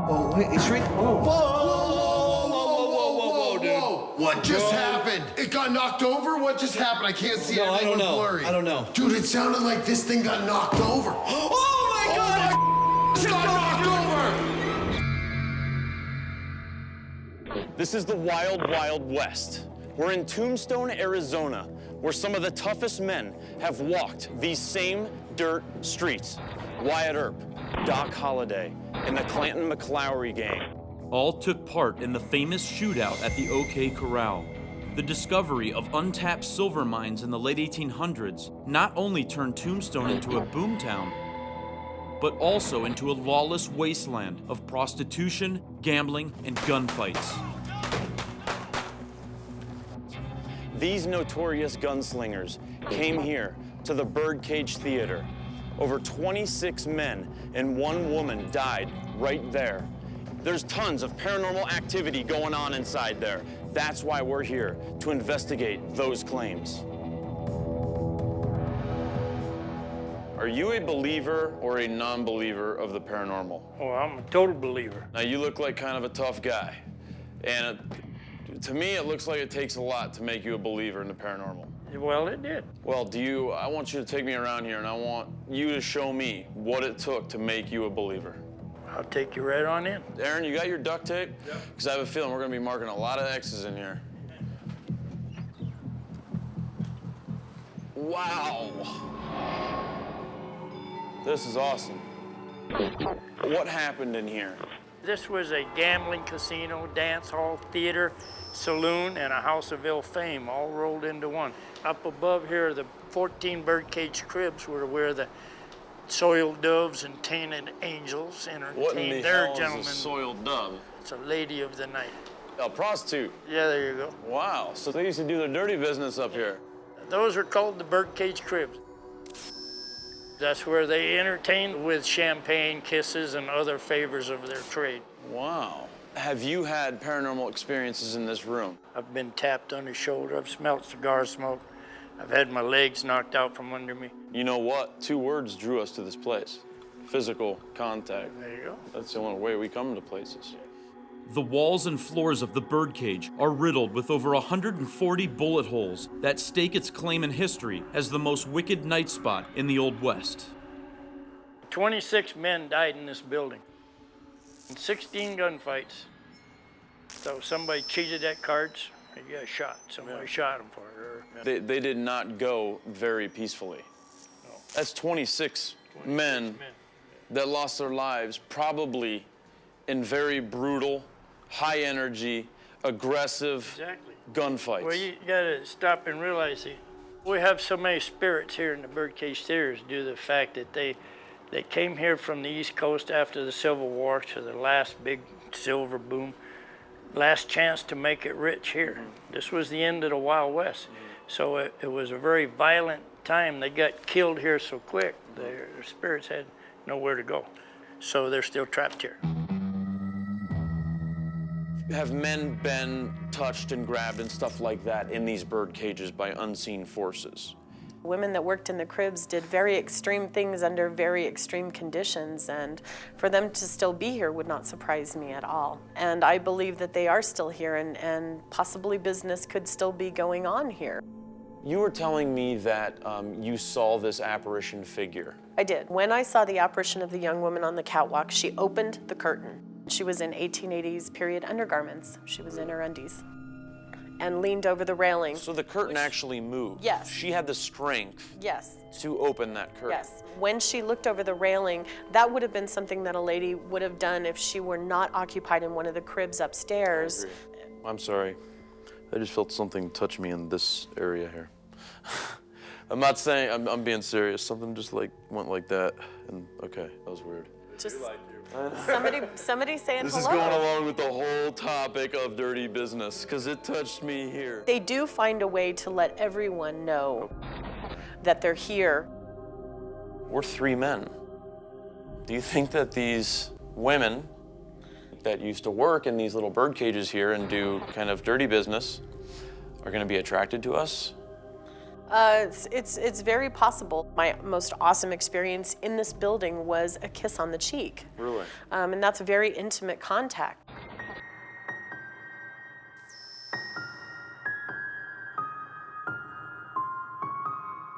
Oh, wait, it's right. Whoa. Whoa, dude. What just happened? It got knocked over? What just happened? I can't see it. No, I don't know. Blurry. I don't know. Dude, it sounded like this thing got knocked over. Oh my God! It got knocked over! This is the wild, wild west. We're in Tombstone, Arizona, where some of the toughest men have walked these same dirt streets. Wyatt Earp, Doc Holliday, and the Clanton McClowry gang. All took part in the famous shootout at the OK Corral. The discovery of untapped silver mines in the late 1800s not only turned Tombstone into a boomtown, but also into a lawless wasteland of prostitution, gambling, and gunfights. These notorious gunslingers came here to the Birdcage Theater. Over 26 men and 1 woman died right there. There's tons of paranormal activity going on inside there. That's why we're here, to investigate those claims. Are you a believer or a non-believer of the paranormal? Oh, I'm a total believer. Now, you look like kind of a tough guy. And to me, it looks like it takes a lot to make you a believer in the paranormal. Well, it did. Well, I want you to take me around here, and I want you to show me what it took to make you a believer. I'll take you right on in. Aaron, you got your duct tape? Yeah. Because I have a feeling we're going to be marking a lot of X's in here. Wow. This is awesome. What happened in here? This was a gambling casino, dance hall, theater, saloon, and a house of ill fame, all rolled into one. Up above here, the 14 birdcage cribs were where the soiled doves and tainted angels entertained their gentlemen. Is a soiled dove? It's a lady of the night. A prostitute? Yeah, there you go. Wow, so they used to do their dirty business up here. Those are called the birdcage cribs. That's where they entertained with champagne, kisses, and other favors of their trade. Wow. Have you had paranormal experiences in this room? I've been tapped on the shoulder. I've smelled cigar smoke. I've had my legs knocked out from under me. You know what? 2 words drew us to this place. Physical contact. There you go. That's the only way we come to places. The walls and floors of the birdcage are riddled with over 140 bullet holes that stake its claim in history as the most wicked night spot in the Old West. 26 men died in this building, and 16 gunfights. So somebody cheated at cards, he got shot. Somebody shot him for it. They did not go very peacefully. No. That's 26 men that lost their lives, probably in very brutal, high energy, aggressive gunfights. Well, you gotta stop and realize we have so many spirits here in the Birdcage Theaters due to the fact that they came here from the East Coast after the Civil War to the last big silver boom. Last chance to make it rich here. This was the end of the Wild West. So it was a very violent time. They got killed here so quick, their spirits had nowhere to go. So they're still trapped here. Have men been touched and grabbed and stuff like that in these bird cages by unseen forces? Women that worked in the cribs did very extreme things under very extreme conditions, and for them to still be here would not surprise me at all. And I believe that they are still here, and possibly business could still be going on here. You were telling me that you saw this apparition figure. I did. When I saw the apparition of the young woman on the catwalk, she opened the curtain. She was in 1880s period undergarments. She was in her undies and leaned over the railing. So the curtain actually moved? Yes. She had the strength yes. to open that curtain? Yes. When she looked over the railing, that would have been something that a lady would have done if she were not occupied in one of the cribs upstairs. I'm sorry. I just felt something touch me in this area here. I'm not saying, I'm being serious. Something just like went like that, and okay, that was weird. Just somebody saying This hello. is going along with the whole topic of dirty business, because it touched me here. They do find a way to let everyone know that they're here. We're 3 men. Do you think that these women that used to work in these little bird cages here and do kind of dirty business are going to be attracted to us? It's very possible. My most awesome experience in this building was a kiss on the cheek. Really? And that's a very intimate contact.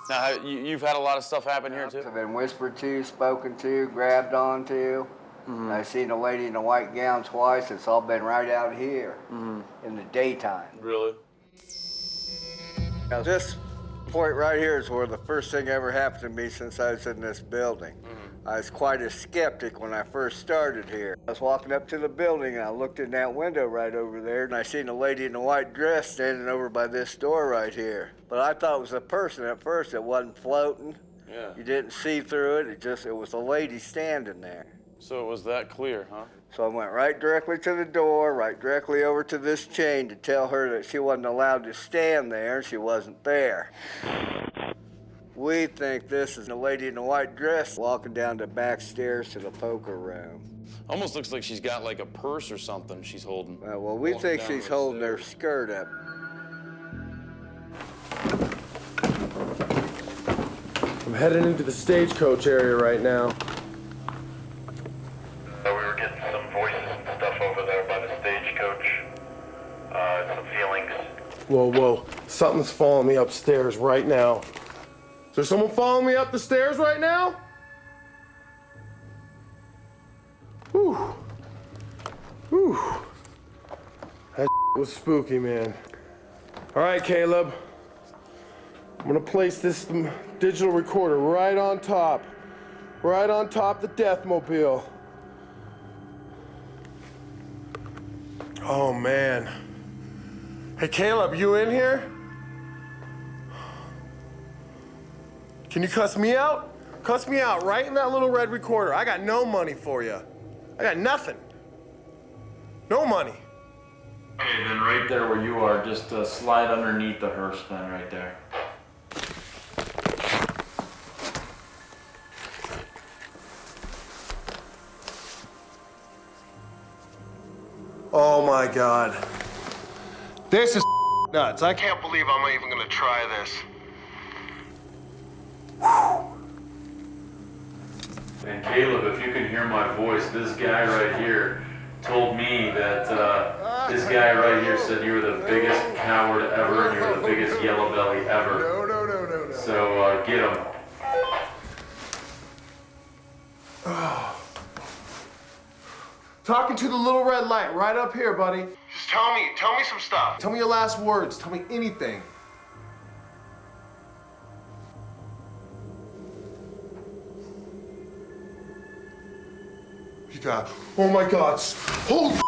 Now, you've had a lot of stuff happen here, too? I've been whispered to, spoken to, grabbed onto. I've seen a lady in a white gown twice. It's all been right out here in the daytime. Really? Now, this point right here is where the first thing ever happened to me since I was in this building. I was quite a skeptic when I first started here. I was walking up to the building and I looked in that window right over there and I seen a lady in a white dress standing over by this door right here. But I thought it was a person at first. It wasn't floating. Yeah. You didn't see through it. It was a lady standing there. So it was that clear, huh? So I went right directly to the door, right directly over to this chain to tell her that she wasn't allowed to stand there and she wasn't there. We think this is a lady in a white dress walking down the back stairs to the poker room. Almost looks like she's got like a purse or something she's holding. Well, we think she's holding her skirt up. I'm heading into the stagecoach area right now. We were getting some voices and stuff over there by the stagecoach. Some feelings. Whoa, whoa. Something's following me upstairs right now. Is there someone following me up the stairs right now? Whew. Whew. That was spooky, man. All right, Caleb. I'm gonna place this digital recorder right on top the Deathmobile. Oh, man. Hey, Caleb, you in here? Can you cuss me out? Cuss me out right in that little red recorder. I got no money for you. I got nothing. No money. Okay, then right there where you are, just slide underneath the hearse then right there. Oh my God. This is nuts. I can't believe I'm even gonna try this. And Caleb, if you can hear my voice, this guy right here told me that this guy right here said you were the biggest coward ever and you were the biggest yellow belly ever. No. So get him. Talking to the little red light right up here, buddy. Just tell me some stuff. Tell me your last words. Tell me anything. You got, oh my God, holy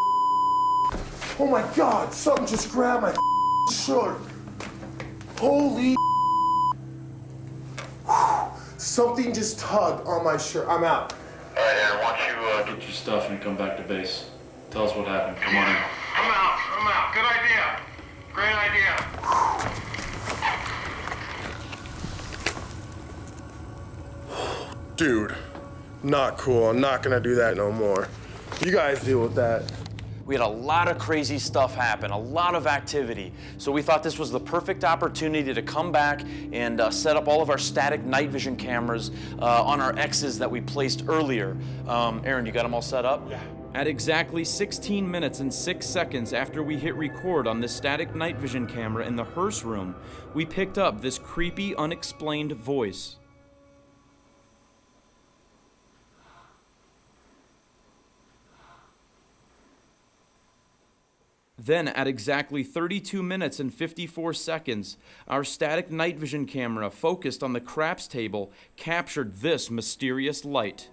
oh my God, something just grabbed my shirt. Holy something just tugged on my shirt. I'm out. All right, Aaron, why don't you Get your stuff and come back to base. Tell us what happened. Come on in. I'm out. Good idea. Great idea. Dude, not cool. I'm not gonna do that no more. You guys deal with that. We had a lot of crazy stuff happen, a lot of activity. So we thought this was the perfect opportunity to come back and set up all of our static night vision cameras on our X's that we placed earlier. Aaron, you got them all set up? Yeah. At exactly 16 minutes and 6 seconds after we hit record on this static night vision camera in the hearse room, we picked up this creepy, unexplained voice. Then, at exactly 32 minutes and 54 seconds, our static night vision camera focused on the craps table captured this mysterious light.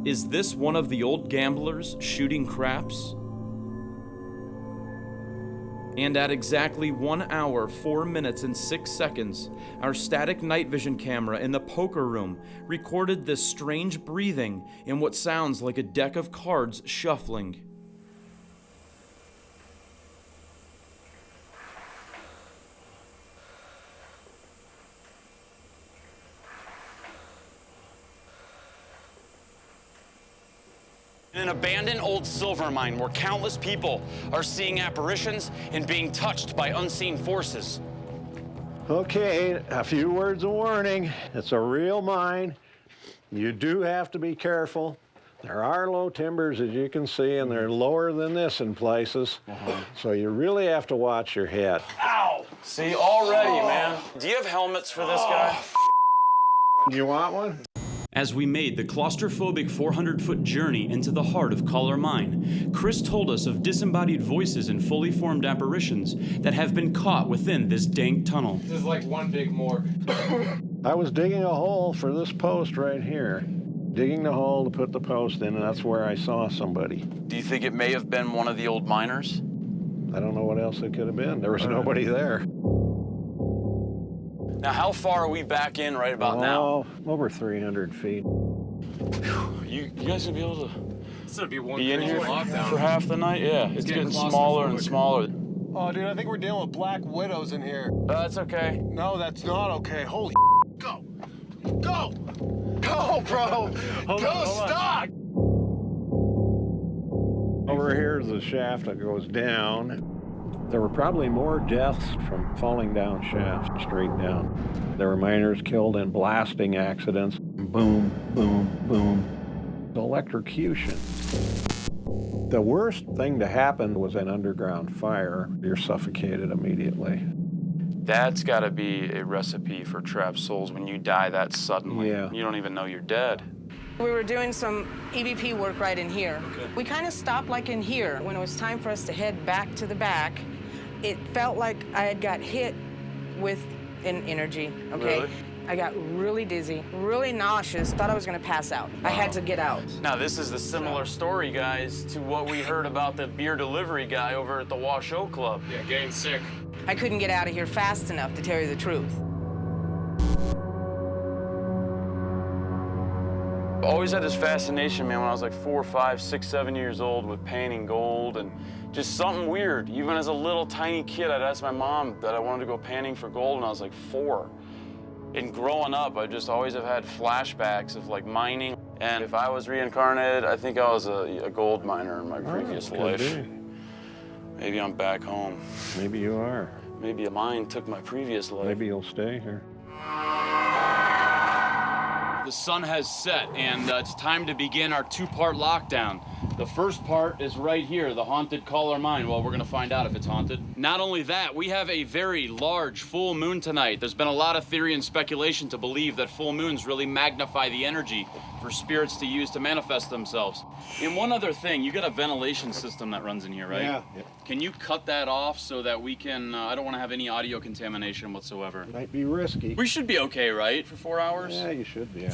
Is this one of the old gamblers shooting craps? And at exactly 1 hour, 4 minutes, and 6 seconds, our static night vision camera in the poker room recorded this strange breathing in what sounds like a deck of cards shuffling. An abandoned old silver mine where countless people are seeing apparitions and being touched by unseen forces. Okay, a few words of warning. It's a real mine. You do have to be careful. There are low timbers, as you can see, and they're lower than this in places. So you really have to watch your head. Ow! See, already, man. Do you have helmets for this guy? You want one? As we made the claustrophobic 400-foot journey into the heart of Chollar Mine, Chris told us of disembodied voices and fully formed apparitions that have been caught within this dank tunnel. This is like one big morgue. I was digging a hole for this post right here. Digging the hole to put the post in, and that's where I saw somebody. Do you think it may have been one of the old miners? I don't know what else it could have been. There was nobody there. Now, how far are we back in right about now? Over 300 feet. You guys gonna be able to This would be one be in crazy here lockdown. for half the night? Yeah, it's getting smaller and claustrophobic. smaller. Oh, dude, I think we're dealing with black widows in here. That's okay. No, that's not okay. Holy go. Go! Go, bro! Go, stop! Over here is the shaft that goes down. There were probably more deaths from falling down shafts straight down. There were miners killed in blasting accidents. Boom, boom, boom. Electrocution. The worst thing to happen was an underground fire. You're suffocated immediately. That's got to be a recipe for trapped souls when you die that suddenly. Yeah. You don't even know you're dead. We were doing some EVP work right in here. Okay. We kind of stopped like in here. When it was time for us to head back to the back, it felt like I had got hit with an energy, okay? Really? I got really dizzy, really nauseous, thought I was gonna pass out. I had to get out. Now, this is the similar story, guys, to what we heard about the beer delivery guy over at the Washoe Club. Yeah, getting sick. I couldn't get out of here fast enough, to tell you the truth. Always had this fascination, man, when I was like 4, 5, 6, 7 years old with painting gold and just something weird. Even as a little tiny kid, I'd ask my mom that I wanted to go painting for gold when I was like 4. And growing up, I just always have had flashbacks of like mining. And if I was reincarnated, I think I was a gold miner in my previous life. Be. Maybe I'm back home. Maybe you are. Maybe a mine took my previous life. Maybe you'll stay here. The sun has set, and it's time to begin our 2-part lockdown. The first part is right here, the haunted Chollar Mine. Well, we're gonna find out if it's haunted. Not only that, we have a very large full moon tonight. There's been a lot of theory and speculation to believe that full moons really magnify the energy for spirits to use to manifest themselves. And one other thing, you got a ventilation system that runs in here, right? Yeah. Can you cut that off so that we can, I don't wanna have any audio contamination whatsoever. Might be risky. We should be okay, right, for 4 hours? Yeah, you should be.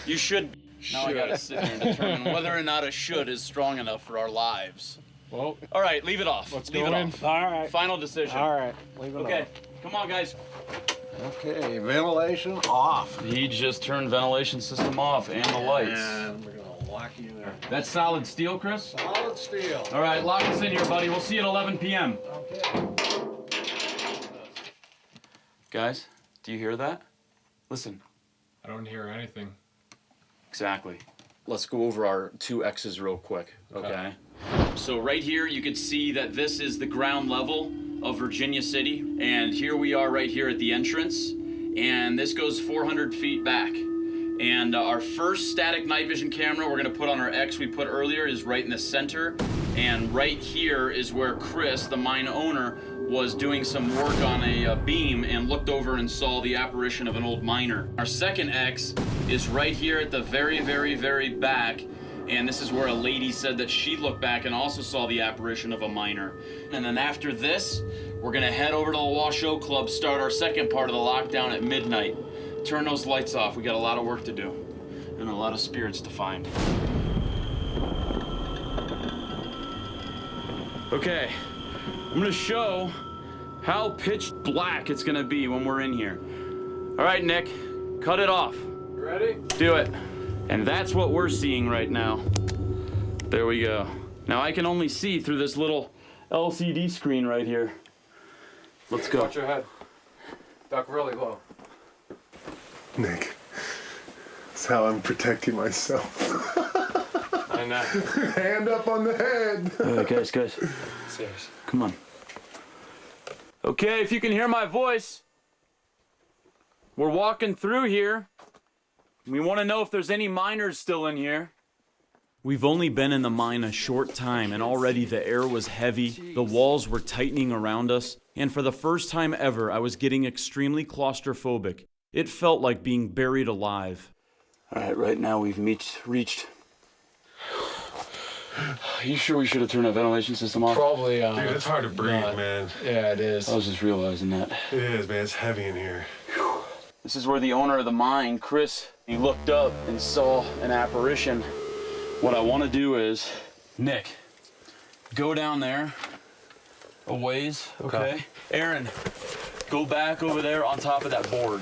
You should. Now I gotta sit here and determine whether or not a should is strong enough for our lives. Well, All right, leave it off. let's leave go it in. off. All right. Final decision. All right. Leave it Okay, come on, guys. off. Okay, ventilation off. He just turned ventilation system off and the lights. And we're gonna lock you there. That's solid steel, Chris? Solid steel. All right, lock us in here, buddy. We'll see you at 11 p.m. Okay. Guys, do you hear that? Listen. I don't hear anything. Exactly. Let's go over our 2 X's real quick, okay? So right here, you can see that this is the ground level of Virginia City, and here we are right here at the entrance, and this goes 400 feet back. And our first static night vision camera we're gonna put on our X we put earlier is right in the center, and right here is where Chris, the mine owner, was doing some work on a beam and looked over and saw the apparition of an old miner. Our second X is right here at the very, very, very back, and this is where a lady said that she looked back and also saw the apparition of a miner. And then after this, we're gonna head over to the Washoe Club, start our second part of the lockdown at midnight. Turn those lights off. We got a lot of work to do and a lot of spirits to find. Okay, I'm gonna show how pitch black it's gonna be when we're in here. All right, Nick, cut it off. Ready? Do it. And that's what we're seeing right now. There we go. Now I can only see through this little LCD screen right here. Let's go. Watch your head. Duck really low. Nick, that's how I'm protecting myself. I know. Hand up on the head. All right, guys. Serious. Come on. Okay, if you can hear my voice, we're walking through here. We want to know if there's any miners still in here. We've only been in the mine a short time, and already the air was heavy, the walls were tightening around us, and for the first time ever, I was getting extremely claustrophobic. It felt like being buried alive. All right, right now we've reached... Are you sure we should have turned our ventilation system off? Probably, Dude, it's hard to breathe, man. Yeah, it is. I was just realizing that. It is, man. It's heavy in here. This is where the owner of the mine, Chris, he looked up and saw an apparition. What I want to do is, Nick, go down there a ways, okay? Aaron, go back over there on top of that board.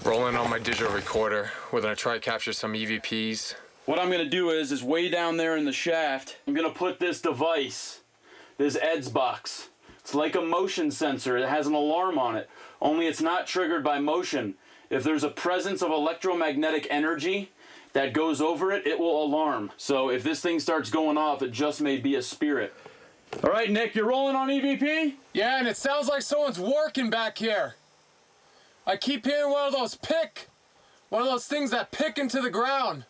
Rolling on my digital recorder. We're gonna try to capture some EVPs. What I'm gonna do is way down there in the shaft, I'm gonna put this device, this EDS box. It's like a motion sensor. It has an alarm on it, only it's not triggered by motion. If there's a presence of electromagnetic energy that goes over it, it will alarm. So if this thing starts going off, it just may be a spirit. All right, Nick, you're rolling on EVP? Yeah, and it sounds like someone's working back here. I keep hearing one of those things that pick into the ground.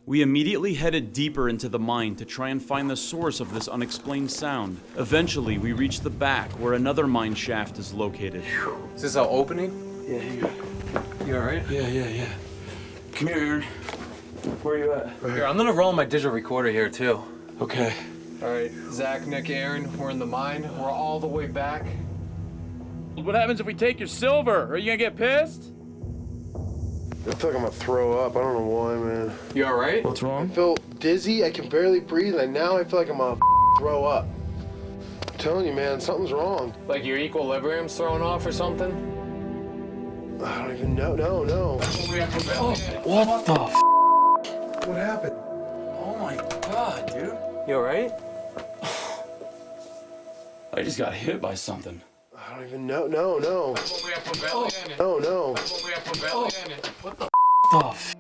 We immediately headed deeper into the mine to try and find the source of this unexplained sound. Eventually, we reached the back where another mine shaft is located. Is this our opening? Yeah, here. You alright? Yeah. Come here, Aaron. Where are you at? Here, I'm gonna roll my digital recorder here too. Okay. Alright, Zach, Nick, Aaron, we're in the mine. We're all the way back. What happens if we take your silver? Are you gonna get pissed? I feel like I'm gonna throw up. I don't know why, man. You alright? What's wrong? I feel dizzy. I can barely breathe, and now I feel like I'm gonna throw up. I'm telling you, man, something's wrong. Like your equilibrium's thrown off or something? I don't even know. No. What the f? What happened? Oh my god, dude. You alright? I just got hit by something. I don't even know. No. No. What the f?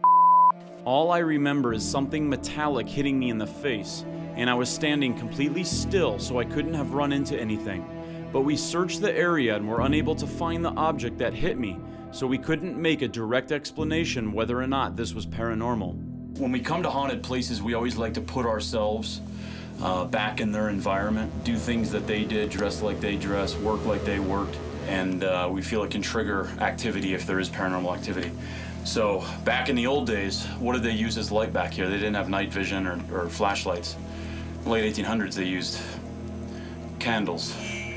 All I remember is something metallic hitting me in the face, and I was standing completely still so I couldn't have run into anything. But we searched the area and were unable to find the object that hit me, so we couldn't make a direct explanation whether or not this was paranormal. When we come to haunted places, we always like to put ourselves back in their environment, do things that they did, dress like they dress, work like they worked, and we feel it can trigger activity if there is paranormal activity. So back in the old days, what did they use as light back here? They didn't have night vision or flashlights. In the late 1800s, they used candles.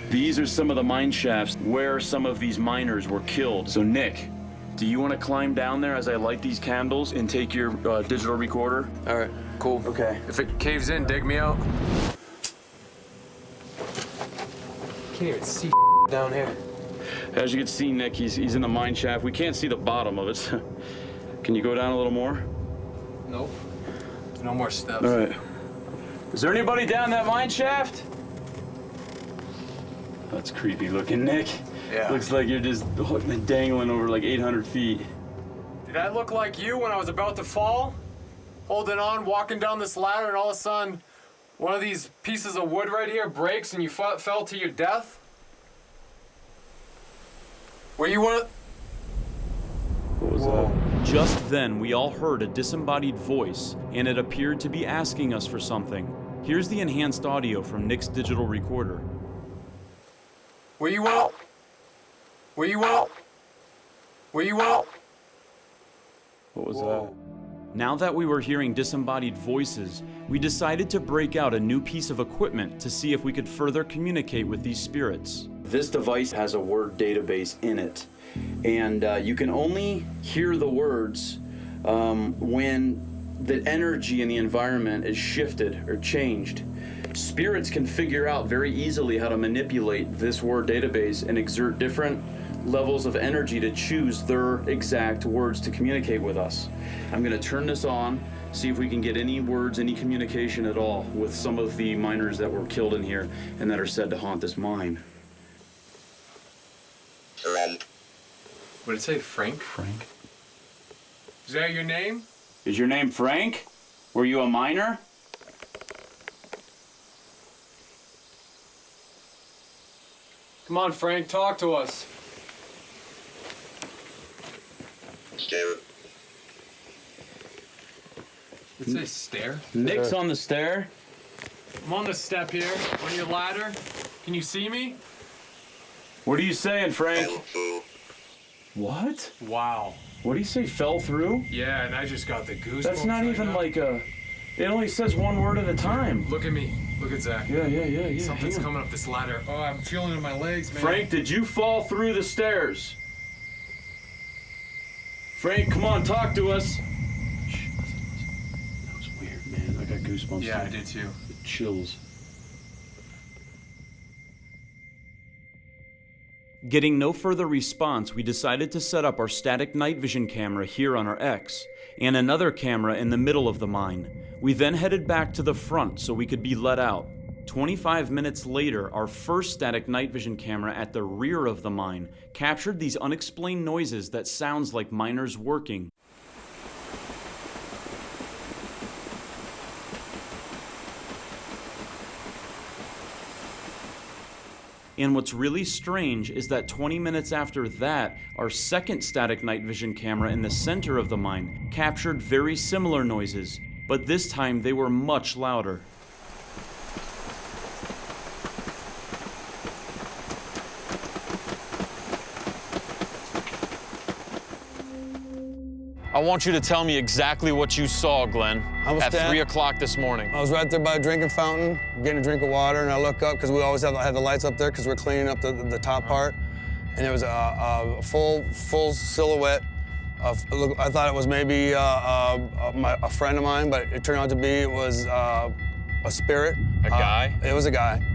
These are some of the mine shafts where some of these miners were killed. So Nick, do you want to climb down there as I light these candles and take your digital recorder? Alright, cool. Okay. If it caves in, dig me out. Can't even see down here. As you can see, Nick, he's in the mine shaft. We can't see the bottom of it. Can you go down a little more? Nope. No more steps. All right. Is there anybody down that mine shaft? That's creepy looking, Nick. Yeah. Looks like you're just dangling over like 800 feet. Did I look like you when I was about to fall? Holding on, walking down this ladder, and all of a sudden, one of these pieces of wood right here breaks and you fell to your death? Were you one of... What was that? Just then, we all heard a disembodied voice, and it appeared to be asking us for something. Here's the enhanced audio from Nick's digital recorder. Were you out? Were you out? Were you out? What was that? Now that we were hearing disembodied voices, we decided to break out a new piece of equipment to see if we could further communicate with these spirits. This device has a word database in it, and you can only hear the words when the energy in the environment is shifted or changed. Spirits can figure out very easily how to manipulate this word database and exert different levels of energy to choose their exact words to communicate with us. I'm going to turn this on, see if we can get any words, any communication at all with some of the miners that were killed in here and that are said to haunt this mine. What What did it say, Frank? Frank? Is that your name? Is your name Frank? Were you a miner? Come on, Frank, talk to us. Did it say stair? Nick's on the stair. I'm on the step here, on your ladder. Can you see me? What are you saying, Frank? What? Wow. What do you say, fell through? Yeah, and I just got the goosebumps. That's not right even now. like a... It only says one word at a time. Look at me. Look at Zach. Yeah. Something's coming up this ladder. Oh, I'm feeling it in my legs, man. Frank, did you fall through the stairs? Frank, come on, talk to us. Shh, listen. That was weird, man. I got goosebumps. Yeah, I did too. The chills. Getting no further response, we decided to set up our static night vision camera here on our X, and another camera in the middle of the mine. We then headed back to the front so we could be let out. 25 minutes later, our first static night vision camera at the rear of the mine captured these unexplained noises that sounds like miners working. And what's really strange is that 20 minutes after that, our second static night vision camera in the center of the mine captured very similar noises, but this time they were much louder. I want you to tell me exactly what you saw, Glenn, at 3 o'clock this morning. I was right there by a drinking fountain, getting a drink of water, and I look up, because we always had the lights up there because we're cleaning up the top part, and it was a full silhouette of, I thought it was maybe a friend of mine, but it turned out to be, it was a spirit. A guy? It was a guy.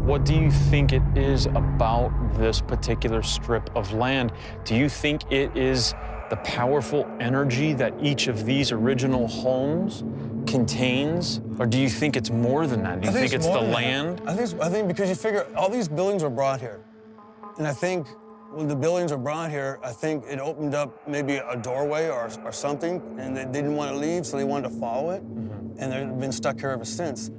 What do you think it is about this particular strip of land? Do you think it is the powerful energy that each of these original homes contains? Or do you think it's more than that? Do you think it's the land? I think because you figure all these buildings were brought here. And I think when the buildings were brought here, I think it opened up maybe a doorway or something, and they didn't want to leave, so they wanted to follow it. Mm-hmm. And they've been stuck here ever since.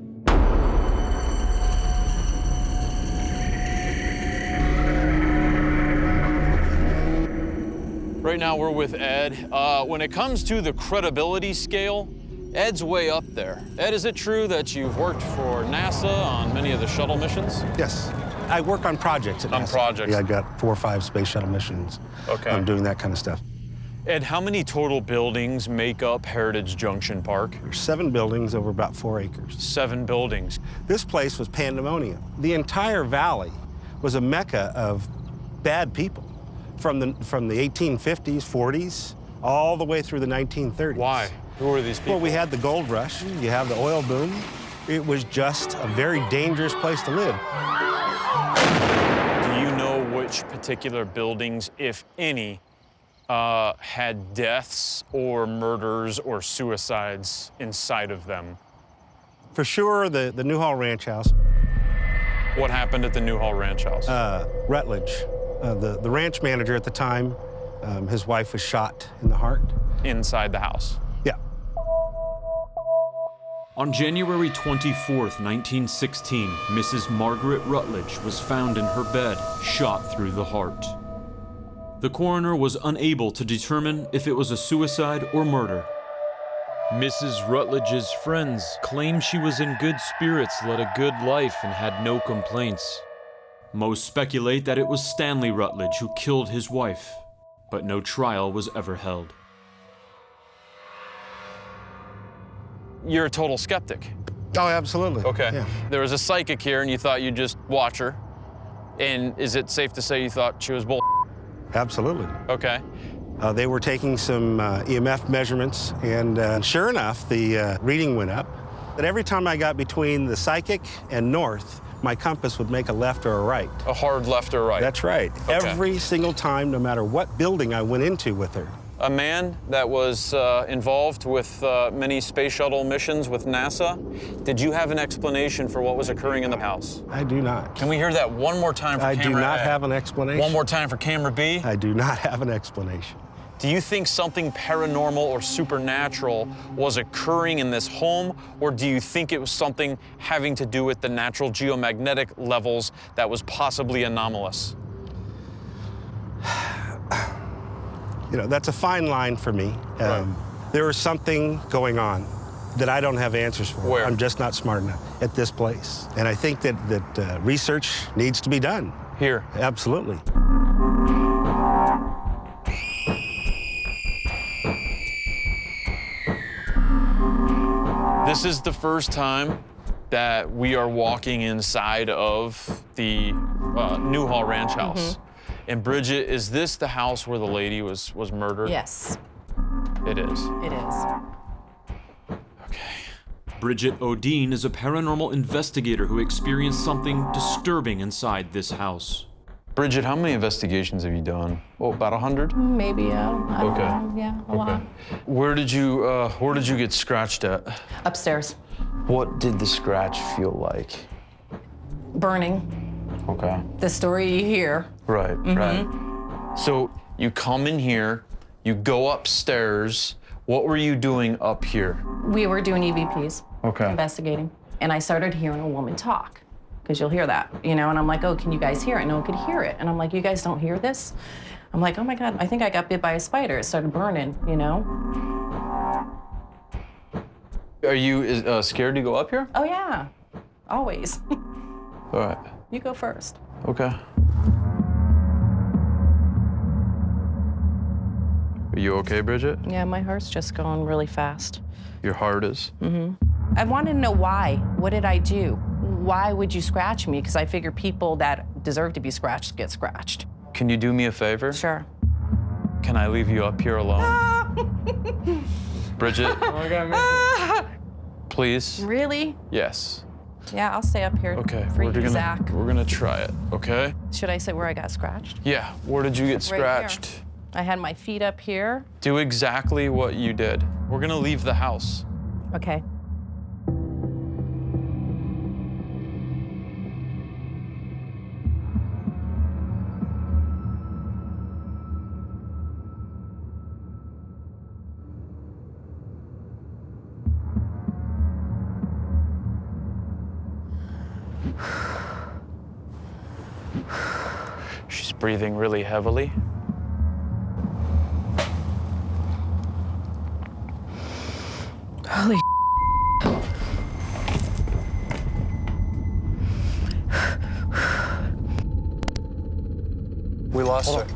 Right now we're with Ed. When it comes to the credibility scale, Ed's way up there. Ed, is it true that you've worked for NASA on many of the shuttle missions? Yes. I work on projects at NASA. On projects? Yeah, I got 4 or 5 space shuttle missions. Okay. I'm doing that kind of stuff. Ed, how many total buildings make up Heritage Junction Park? There's 7 buildings over about 4 acres. 7 buildings. This place was pandemonium. The entire valley was a mecca of bad people from the 1850s, 40s, all the way through the 1930s. Why? Who were these people? Well, we had the gold rush, you have the oil boom. It was just a very dangerous place to live. Do you know which particular buildings, if any, had deaths or murders or suicides inside of them? For sure, the Newhall Ranch House. What happened at the Newhall Ranch House? Rutledge, the ranch manager at the time, his wife was shot in the heart. Inside the house? Yeah. On January 24th, 1916, Mrs. Margaret Rutledge was found in her bed, shot through the heart. The coroner was unable to determine if it was a suicide or murder. Mrs. Rutledge's friends claim she was in good spirits, led a good life, and had no complaints. Most speculate that it was Stanley Rutledge who killed his wife, but no trial was ever held. You're a total skeptic. Oh, absolutely. Okay. Yeah. There was a psychic here and you thought you'd just watch her. And is it safe to say you thought she was bull? Absolutely. Okay. They were taking some EMF measurements, and sure enough, the reading went up. But every time I got between the psychic and north, my compass would make a left or a right. A hard left or right? That's right. Okay. Every single time, no matter what building I went into with her, a man that was involved with many space shuttle missions with NASA. Did you have an explanation for what was occurring in the house? I do not. Can we hear that one more time for I camera do not A? have an explanation. One more time for camera B? I do not have an explanation. Do you think something paranormal or supernatural was occurring in this home, or do you think it was something having to do with the natural geomagnetic levels that was possibly anomalous? You know, that's a fine line for me. There was something going on that I don't have answers for. Where? I'm just not smart enough at this place. And I think that research needs to be done. Here. Absolutely. This is the first time that we are walking inside of the Newhall Ranch house. And Bridget, is this the house where the lady was murdered? Yes, It is. it is. Okay. Bridget Odine is a paranormal investigator who experienced something disturbing inside this house. Bridget, how many investigations have you done? Oh, about 100? Maybe, I don't Okay. know. Yeah, a lot. Where did you get scratched at? Upstairs. What did the scratch feel like? Burning. Okay. The story you hear. Right, right. So you come in here, you go upstairs. What were you doing up here? We were doing EVPs. Okay. Investigating. And I started hearing a woman talk, because you'll hear that, you know, and I'm like, oh, can you guys hear it? No one could hear it. And I'm like, you guys don't hear this? I'm like, oh my God, I think I got bit by a spider. It started burning, you know? Are you scared to go up here? Oh yeah, always. All right. You go first. Okay. Are you okay, Bridget? Yeah, my heart's just going really fast. Your heart is? I wanted to know why. What did I do? Why would you scratch me? Because I figure people that deserve to be scratched get scratched. Can you do me a favor? Sure. Can I leave you up here alone? Bridget, please? Really? Yes. Yeah, I'll stay up here Okay, for you, Zach. we're gonna try it, okay? Should I say where I got scratched? Yeah, where did you get Right here. scratched? I had my feet up here. Do exactly what you did. We're gonna leave the house. Okay. She's breathing really heavily. Holy We lost her.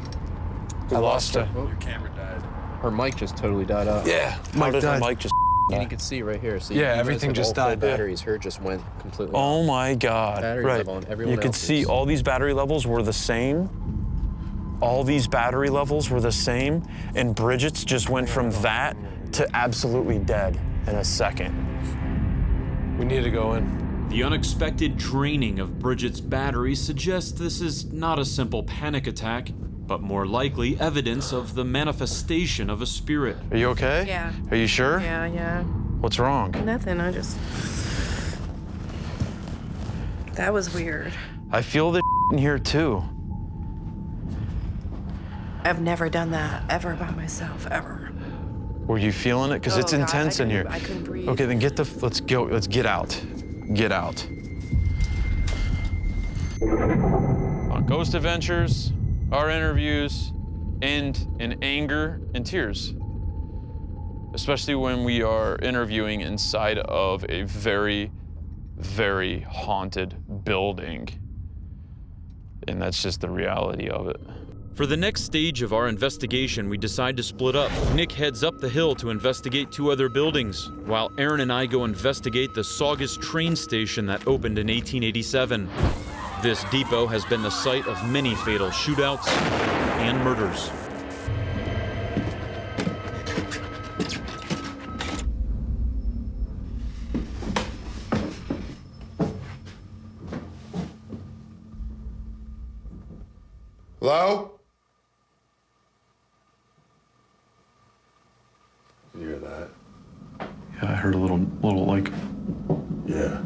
We lost her. Your camera died. Her mic just totally died out. Yeah, how did the mic just And you can see right here. So Yeah, you everything guys have just all full died, yeah. batteries. Her just went completely Oh off. my God, Battery right. level on everyone You could else's. see all these battery levels were the same. All these battery levels were the same, and Bridget's just went from that to absolutely dead in a second. We need to go in. The unexpected draining of Bridget's batteries suggests this is not a simple panic attack, but more likely evidence of the manifestation of a spirit. Are you okay? Yeah. Are you sure? Yeah. What's wrong? Nothing, that was weird. I feel the in here too. I've never done that, ever by myself, ever. Were you feeling it? Because it's Oh, God, intense in here. I couldn't breathe. Okay, then let's go, let's get out. Get out. On Ghost Adventures, our interviews end in anger and tears. Especially when we are interviewing inside of a very, very haunted building. And that's just the reality of it. For the next stage of our investigation, we decide to split up. Nick heads up the hill to investigate 2 other buildings, while Aaron and I go investigate the Saugus train station that opened in 1887. This depot has been the site of many fatal shootouts and murders. Hello? Yeah, I heard a little like... Yeah.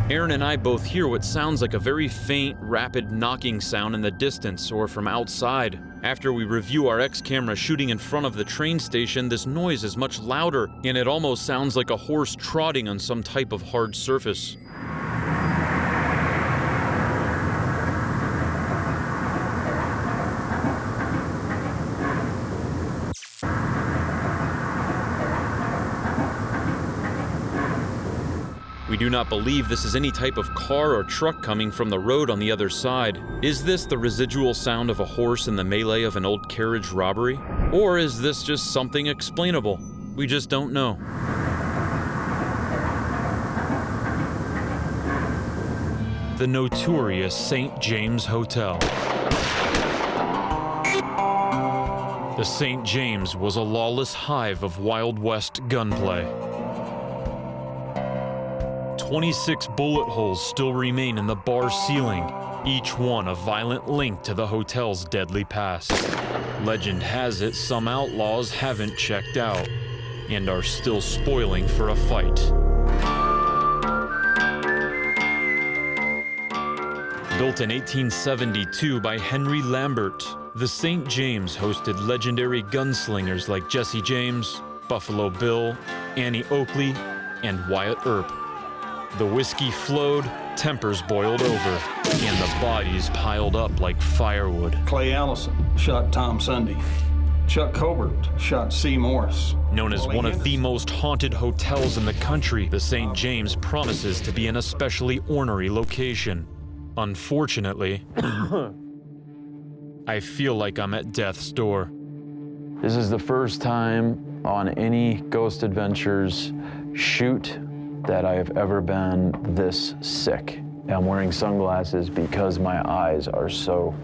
Aaron and I both hear what sounds like a very faint, rapid knocking sound in the distance or from outside. After we review our X-camera shooting in front of the train station, this noise is much louder, and it almost sounds like a horse trotting on some type of hard surface. We do not believe this is any type of car or truck coming from the road on the other side. Is this the residual sound of a horse in the melee of an old carriage robbery? Or is this just something explainable? We just don't know. The notorious St. James Hotel. The St. James was a lawless hive of Wild West gunplay. 26 bullet holes still remain in the bar ceiling, each one a violent link to the hotel's deadly past. Legend has it some outlaws haven't checked out and are still spoiling for a fight. Built in 1872 by Henry Lambert, the St. James hosted legendary gunslingers like Jesse James, Buffalo Bill, Annie Oakley, and Wyatt Earp. The whiskey flowed, tempers boiled over, and the bodies piled up like firewood. Clay Allison shot Tom Sunday. Chuck Colbert shot C. Morris. Known as one of the most haunted hotels in the country, the St. James promises to be an especially ornery location. Unfortunately, I feel like I'm at death's door. This is the first time on any Ghost Adventures shoot that I have ever been this sick. I'm wearing sunglasses because my eyes are so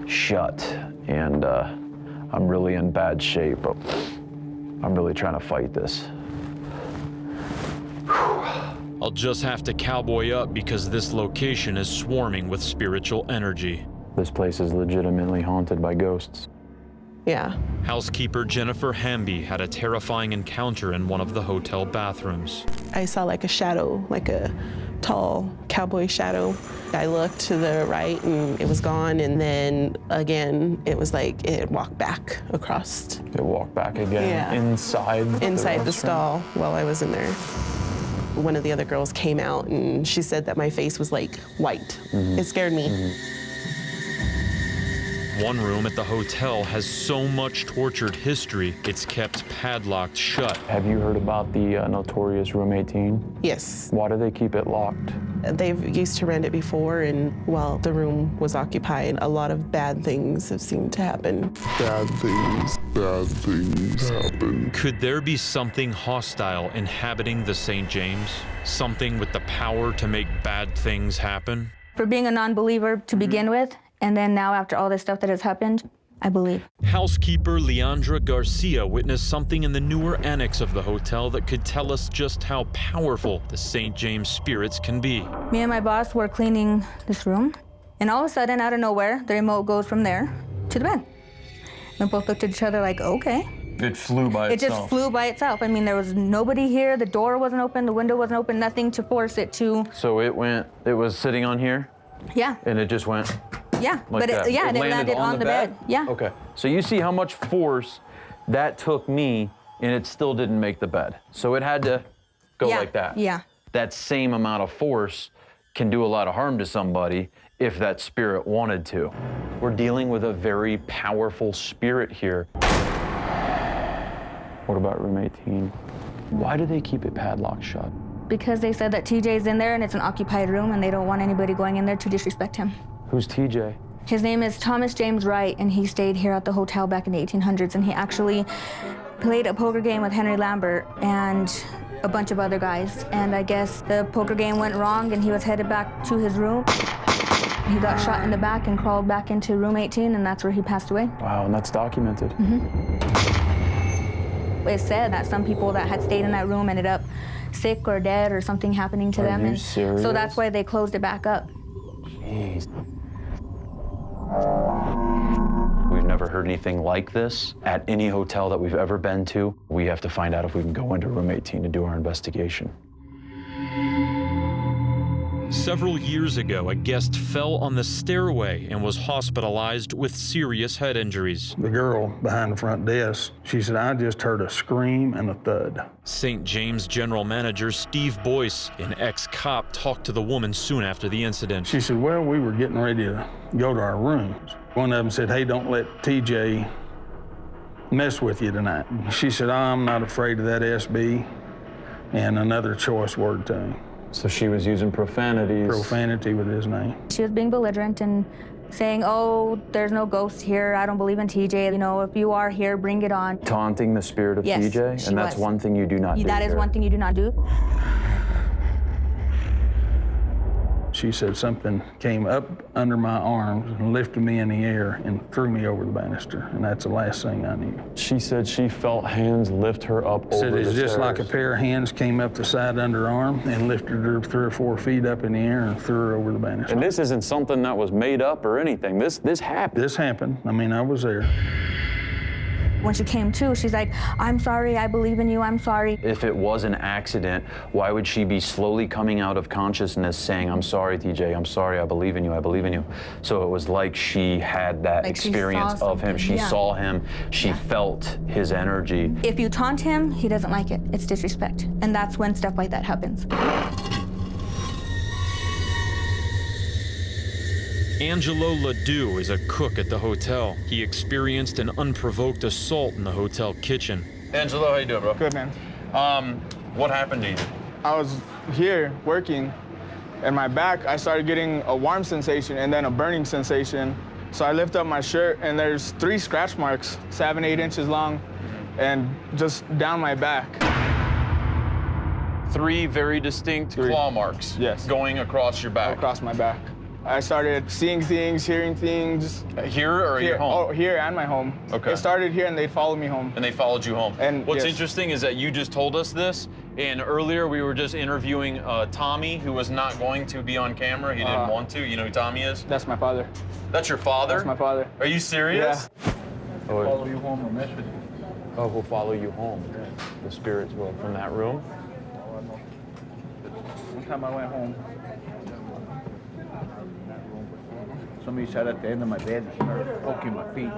shut, and I'm really in bad shape. But I'm really trying to fight this. I'll just have to cowboy up because this location is swarming with spiritual energy. This place is legitimately haunted by ghosts. Yeah. Housekeeper Jennifer Hamby had a terrifying encounter in one of the hotel bathrooms. I saw like a shadow, like a tall cowboy shadow. I looked to the right and it was gone, and then again it was like it walked back across. It walked back again inside the stall while I was in there. One of the other girls came out and she said that my face was like white. It scared me. One room at the hotel has so much tortured history, it's kept padlocked shut. Have you heard about the notorious Room 18? Yes. Why do they keep it locked? They've used to rent it before, and while the room was occupied, a lot of bad things have seemed to happen. Bad things happen. Could there be something hostile inhabiting the St. James? Something with the power to make bad things happen? For being a non-believer to begin with, and then now after all this stuff that has happened, I believe. Housekeeper Leandra Garcia witnessed something in the newer annex of the hotel that could tell us just how powerful the St. James spirits can be. Me and my boss were cleaning this room, and all of a sudden, out of nowhere, the remote goes from there to the bed. We both looked at each other like, okay. It flew by itself. It just flew by itself. I mean, there was nobody here, the door wasn't open, the window wasn't open, nothing to force it to. So it was sitting on here? Yeah. And it just went? Yeah, like but it landed on the bed. Yeah. Okay, so you see how much force that took me, and it still didn't make the bed. So it had to go like that. Yeah. That same amount of force can do a lot of harm to somebody if that spirit wanted to. We're dealing with a very powerful spirit here. What about room 18? Why do they keep it padlocked shut? Because they said that TJ's in there and it's an occupied room and they don't want anybody going in there to disrespect him. Who's TJ? His name is Thomas James Wright, and he stayed here at the hotel back in the 1800s, and he actually played a poker game with Henry Lambert and a bunch of other guys. And I guess the poker game went wrong and he was headed back to his room. He got shot in the back and crawled back into room 18, and that's where he passed away. Wow, and that's documented. It said that some people that had stayed in that room ended up sick or dead or something happening to them. Are you and serious? So that's why they closed it back up. Jeez. We've never heard anything like this at any hotel that we've ever been to. We have to find out if we can go into room 18 to do our investigation. Several years ago, a guest fell on the stairway and was hospitalized with serious head injuries. The girl behind the front desk, she said, I just heard a scream and a thud. St. James General Manager Steve Boyce, an ex-cop, talked to the woman soon after the incident. She said, well, we were getting ready to go to our rooms. One of them said, hey, don't let TJ mess with you tonight. She said, I'm not afraid of that SB, and another choice word to him. So she was using profanities. Profanity with his name. She was being belligerent and saying, oh, there's no ghosts here. I don't believe in TJ. You know, if you are here, bring it on. Taunting the spirit of Yes, TJ? she And that's was. one thing you do not do That is here. one thing you do not do. She said something came up under my arms and lifted me in the air and threw me over the banister, and that's the last thing I knew. She said she felt hands lift her up over Said the it's just stairs. like a pair of hands came up the side under her arm and lifted her 3 or 4 feet up in the air and threw her over the banister. And this isn't something that was made up or anything. This happened. This happened. I mean, I was there. When she came to, she's like, I'm sorry, I believe in you, I'm sorry. If it was an accident, why would she be slowly coming out of consciousness saying, I'm sorry, TJ, I'm sorry, I believe in you, I believe in you. So it was like she had that Like she experience saw of him. something. She Yeah. saw him, she felt his energy. If you taunt him, he doesn't like it. It's disrespect. And that's when stuff like that happens. Angelo Ledoux is a cook at the hotel. He experienced an unprovoked assault in the hotel kitchen. Angelo, how you doing, bro? Good, man. What happened to you? I was here working, and my back, I started getting a warm sensation and then a burning sensation. So I lift up my shirt, and there's 3 scratch marks, 7, 8 inches long, and just down my back. 3 very distinct claw marks. Yes. Going across your back. Across my back. I started seeing things, hearing things. Here or at your home? Oh, here and my home. Okay. It started here, and they'd follow me home. And they followed you home. And what's yes. interesting is that you just told us this, and earlier we were just interviewing Tommy, who was not going to be on camera. He didn't want to. You know who Tommy is? That's my father. That's your father? That's my father. Are you serious? Yeah. Oh, Follow you home or mess with you. oh, we'll follow you home. The spirits will from that room. One time I went home, somebody sat at the end of my bed and started poking my feet.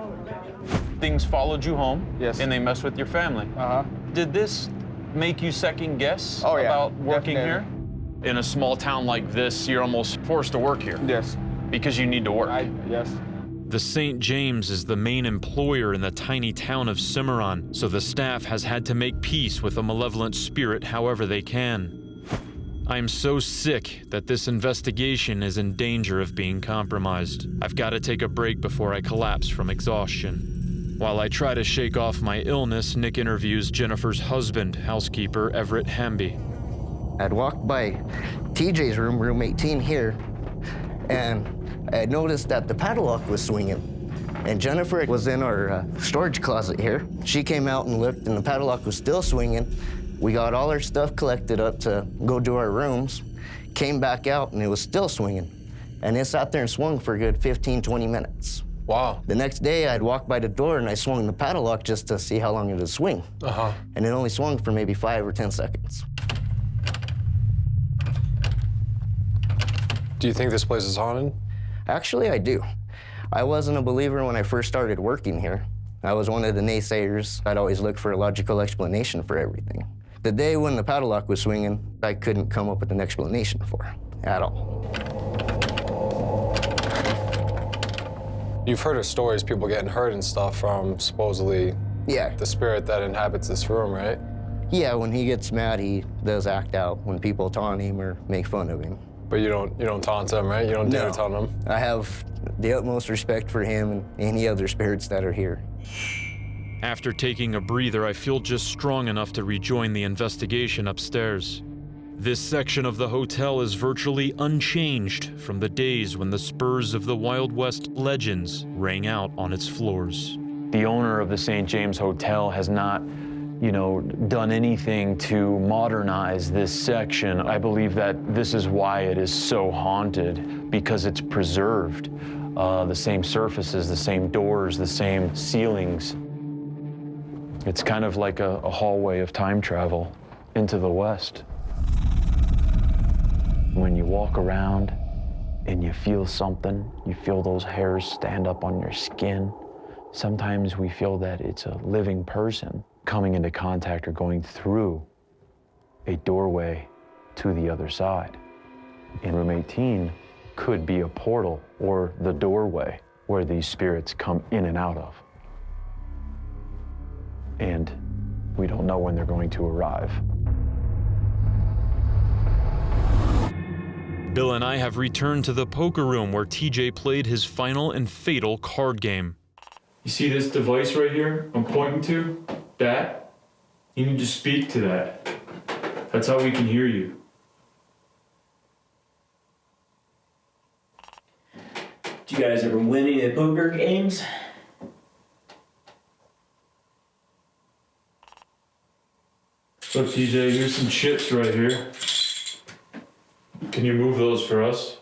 Things followed you home. Yes. And they messed with your family. Uh-huh. Did this make you second guess Oh, yeah, about working definitely. here? In a small town like this, you're almost forced to work here. Yes. Because you need to work. Yes. The St. James is the main employer in the tiny town of Cimarron, so the staff has had to make peace with a malevolent spirit however they can. I'm so sick that this investigation is in danger of being compromised. I've got to take a break before I collapse from exhaustion. While I try to shake off my illness, Nick interviews Jennifer's husband, housekeeper Everett Hamby. I'd walked by TJ's room, room 18 here, and I had noticed that the padlock was swinging. And Jennifer was in our storage closet here. She came out and looked, and the padlock was still swinging. We got all our stuff collected up to go do our rooms, came back out, and it was still swinging. And it sat there and swung for a good 15, 20 minutes. Wow. The next day, I'd walk by the door, and I swung the padlock just to see how long it would swing. Uh-huh. And it only swung for maybe 5 or 10 seconds. Do you think this place is haunted? Actually, I do. I wasn't a believer when I first started working here. I was one of the naysayers. I'd always look for a logical explanation for everything. The day when the padlock was swinging, I couldn't come up with an explanation for it at all. You've heard of stories, people getting hurt and stuff from supposedly the spirit that inhabits this room, right? Yeah, when he gets mad, he does act out when people taunt him or make fun of him. But you don't taunt him, right? You don't dare taunt him. I have the utmost respect for him and any other spirits that are here. After taking a breather, I feel just strong enough to rejoin the investigation upstairs. This section of the hotel is virtually unchanged from the days when the spurs of the Wild West legends rang out on its floors. The owner of the St. James Hotel has not, done anything to modernize this section. I believe that this is why it is so haunted, because it's preserved. the same surfaces, the same doors, the same ceilings. It's kind of like a hallway of time travel into the West. When you walk around and you feel something, you feel those hairs stand up on your skin. Sometimes we feel that it's a living person coming into contact or going through a doorway to the other side. In room 18 could be a portal or the doorway where these spirits come in and out of. And we don't know when they're going to arrive. Bill and I have returned to the poker room where TJ played his final and fatal card game. You see this device right here I'm pointing to? That? You need to speak to that. That's how we can hear you. Do you guys ever win any of the poker games? Look, TJ, here's some chips right here. Can you move those for us?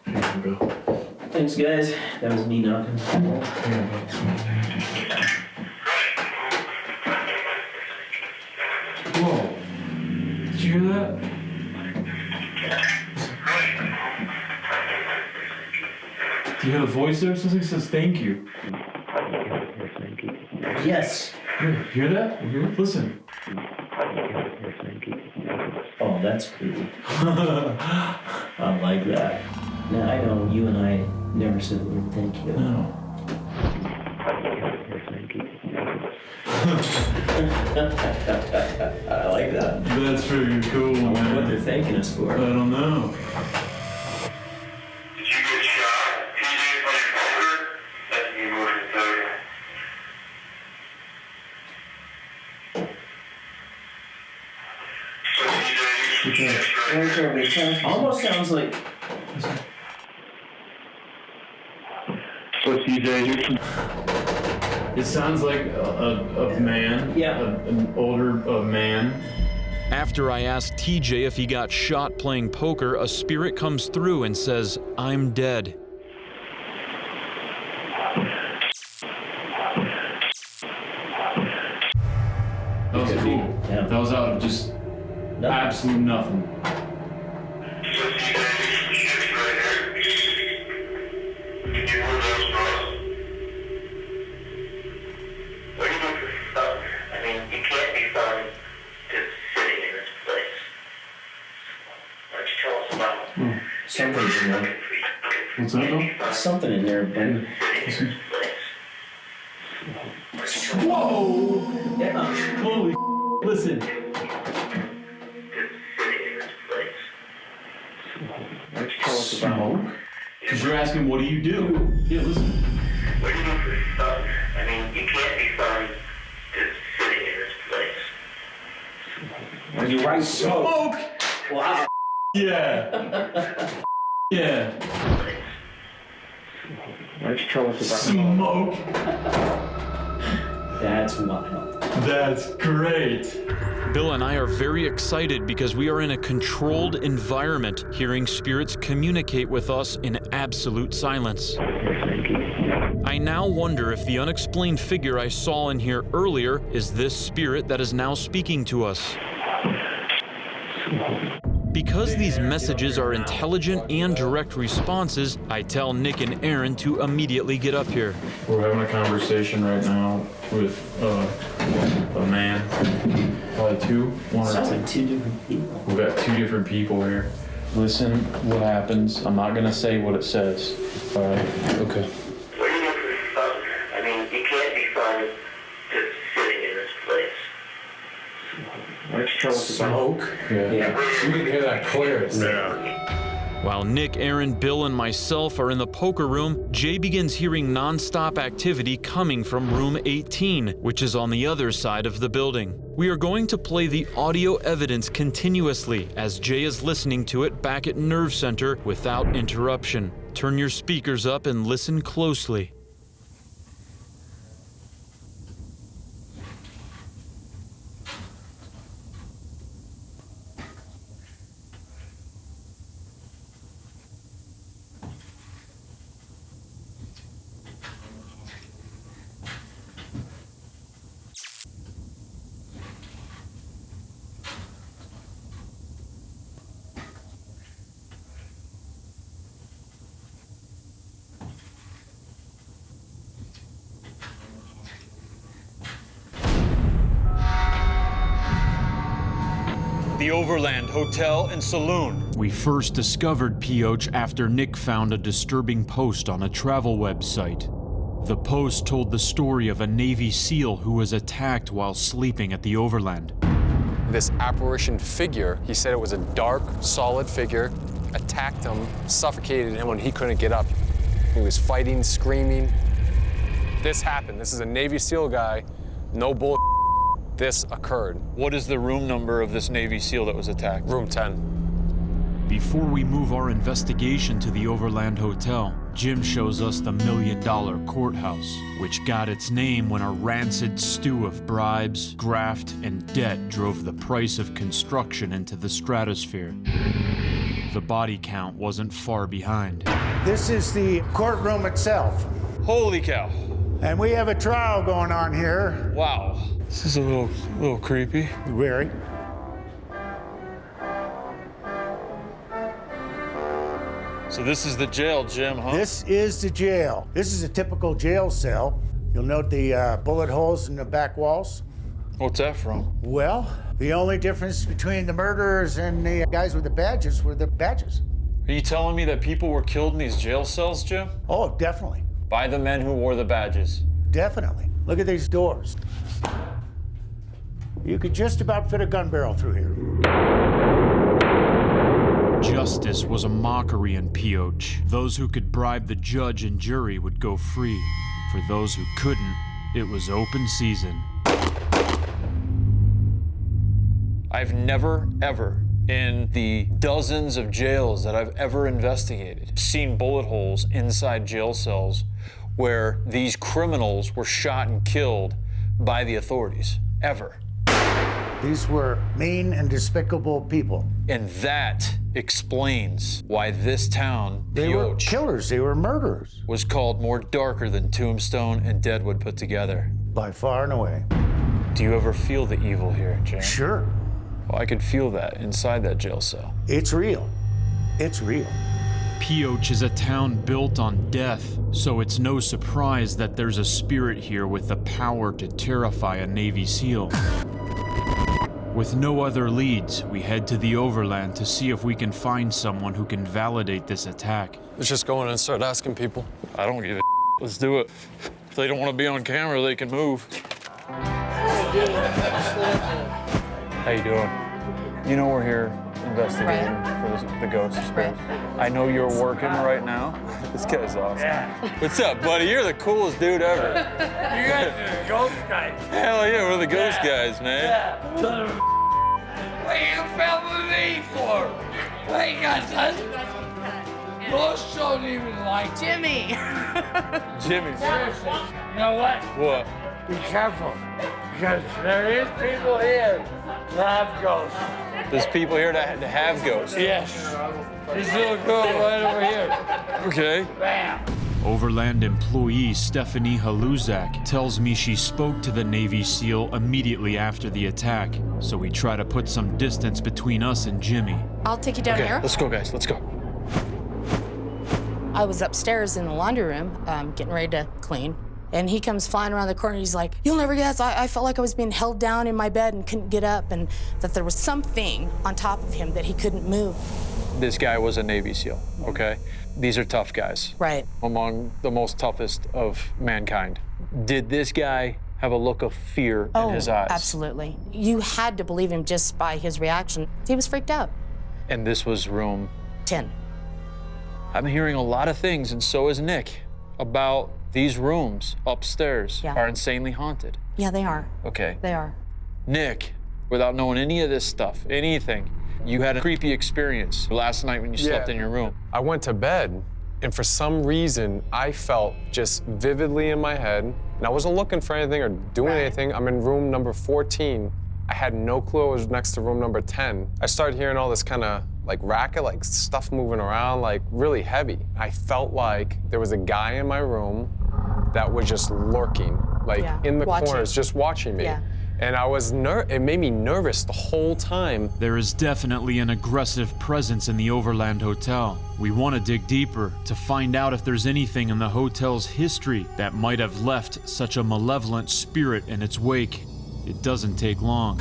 Here you go. Thanks, guys. That was me knocking. Whoa. Did you hear that? Do you hear the voice there? Something says thank you. Yes. Hear that? Listen. Oh, that's cool. I like that. Now, I know you and I never said the word thank you. No. I like that. That's pretty cool, I wonder man. what they're thanking us for. I don't know. Did you get shot? TJ playing poker? That's the emotion failure. Almost sounds like. So TJ, It sounds like a man. Yeah. An older man. After I asked TJ if he got shot playing poker, a spirit comes through and says, "I'm dead." That was cool. Yeah. That was out of just absolute nothing. Something's in there. What's that, though? Something in there, Ben. Whoa! Yeah. Holy listen. Smoke? Because you're asking, what do you do? Yeah, listen. what do you do for stuff? I mean, you can't be fun just sitting in this place. You're right. Smoke! Wow. Yeah. Yeah. Why don't you tell us about Smoke. That's wild. That's great. Bill and I are very excited because we are in a controlled environment, hearing spirits communicate with us in absolute silence. I now wonder if the unexplained figure I saw in here earlier is this spirit that is now speaking to us. Because these messages are intelligent and direct responses, I tell Nick and Aaron to immediately get up here. We're having a conversation right now with a man, probably two. Sounds like two different people. We've got two different people here. Listen what happens. I'm not gonna say what it says. All right. Okay. What do you do for stuff? I mean, you can't be fun just sitting in this place. Why don't you tell us about Smoke. Yeah. We can hear that clear. Yeah. While Nick, Aaron, Bill, and myself are in the poker room, Jay begins hearing non-stop activity coming from room 18, which is on the other side of the building. We are going to play the audio evidence continuously as Jay is listening to it back at Nerve Center without interruption. Turn your speakers up and listen closely. the Overland Hotel and Saloon. We first discovered Pioche after Nick found a disturbing post on a travel website. The post told the story of a Navy SEAL who was attacked while sleeping at the Overland. This apparition figure, he said it was a dark, solid figure, attacked him, suffocated him when he couldn't get up. He was fighting, screaming. This happened. This is a Navy SEAL guy, no bull. This occurred. What is the room number of this Navy SEAL that was attacked? Room 10. Before we move our investigation to the Overland Hotel, Jim shows us the Milliondollar courthouse, which got its name when a rancid stew of bribes, graft, and debt drove the price of construction into the stratosphere. The body count wasn't far behind. This is the courtroom itself. Holy cow. And we have a trial going on here. Wow. This is a little creepy. Very. So this is the jail, Jim, huh? This is the jail. This is a typical jail cell. You'll note the bullet holes in the back walls. What's that from? Well, the only difference between the murderers and the guys with the badges were the badges. Are you telling me that people were killed in these jail cells, Jim? Oh, definitely. By the men who wore the badges? Definitely. Look at these doors. You could just about fit a gun barrel through here. Justice was a mockery in Pioche. Those who could bribe the judge and jury would go free. For those who couldn't, it was open season. I've never, ever, in the dozens of jails that I've ever investigated, seen bullet holes inside jail cells where these criminals were shot and killed by the authorities. Ever. These were mean and despicable people. And that explains why this town, They were killers, they were murderers. was called more darker than Tombstone and Deadwood put together. By far and away. Do you ever feel the evil here, Jim? Sure. Well, I could feel that inside that jail cell. It's real. It's real. Pioche is a town built on death, so it's no surprise that there's a spirit here with the power to terrify a Navy SEAL. With no other leads, we head to the Overland to see if we can find someone who can validate this attack. Let's just go in and start asking people. I don't give a Let's do it. If they don't want to be on camera, they can move. How you doing? You know we're here investigating for the ghost spirits. I know you're working right now. This guy's awesome. Yeah. What's up, buddy? You're the coolest dude ever. You guys are the ghost guys. Hell yeah, we're the ghost guys, man. Yeah. What are you filming me for? What you got that? Ghosts don't even like Jimmy. Jimmy. Seriously. You know what? What? Be careful. Because there is people here that have ghosts. There's people here that have ghosts. Yes. This little girl right over here. Okay. Bam. Overland employee Stephanie Haluzak tells me she spoke to the Navy SEAL immediately after the attack, so we try to put some distance between us and Jimmy. I'll take you down here. Let's go, guys. Let's go. I was upstairs in the laundry room, getting ready to clean, and he comes flying around the corner. He's like, "You'll never guess. I felt like I was being held down in my bed and couldn't get up, and that there was something on top of him that he couldn't move." This guy was a Navy SEAL, okay? These are tough guys. Right. Among the most toughest of mankind. Did this guy have a look of fear in his eyes? Absolutely. You had to believe him just by his reaction. He was freaked out. And this was room 10. I'm hearing a lot of things, and so is Nick, about these rooms upstairs are insanely haunted. Yeah, they are. Okay. They are. Nick, without knowing any of this stuff, anything, you had a creepy experience last night when you slept in your room. I went to bed, and for some reason, I felt just vividly in my head, and I wasn't looking for anything or doing anything. I'm in room number 14. I had no clue I was next to room number 10. I started hearing all this kind of like racket, like stuff moving around, like really heavy. I felt like there was a guy in my room that was just lurking, like in the corners, just watching me. Yeah. And I was it made me nervous the whole time. There is definitely an aggressive presence in the Overland Hotel. We want to dig deeper to find out if there's anything in the hotel's history that might have left such a malevolent spirit in its wake. It doesn't take long.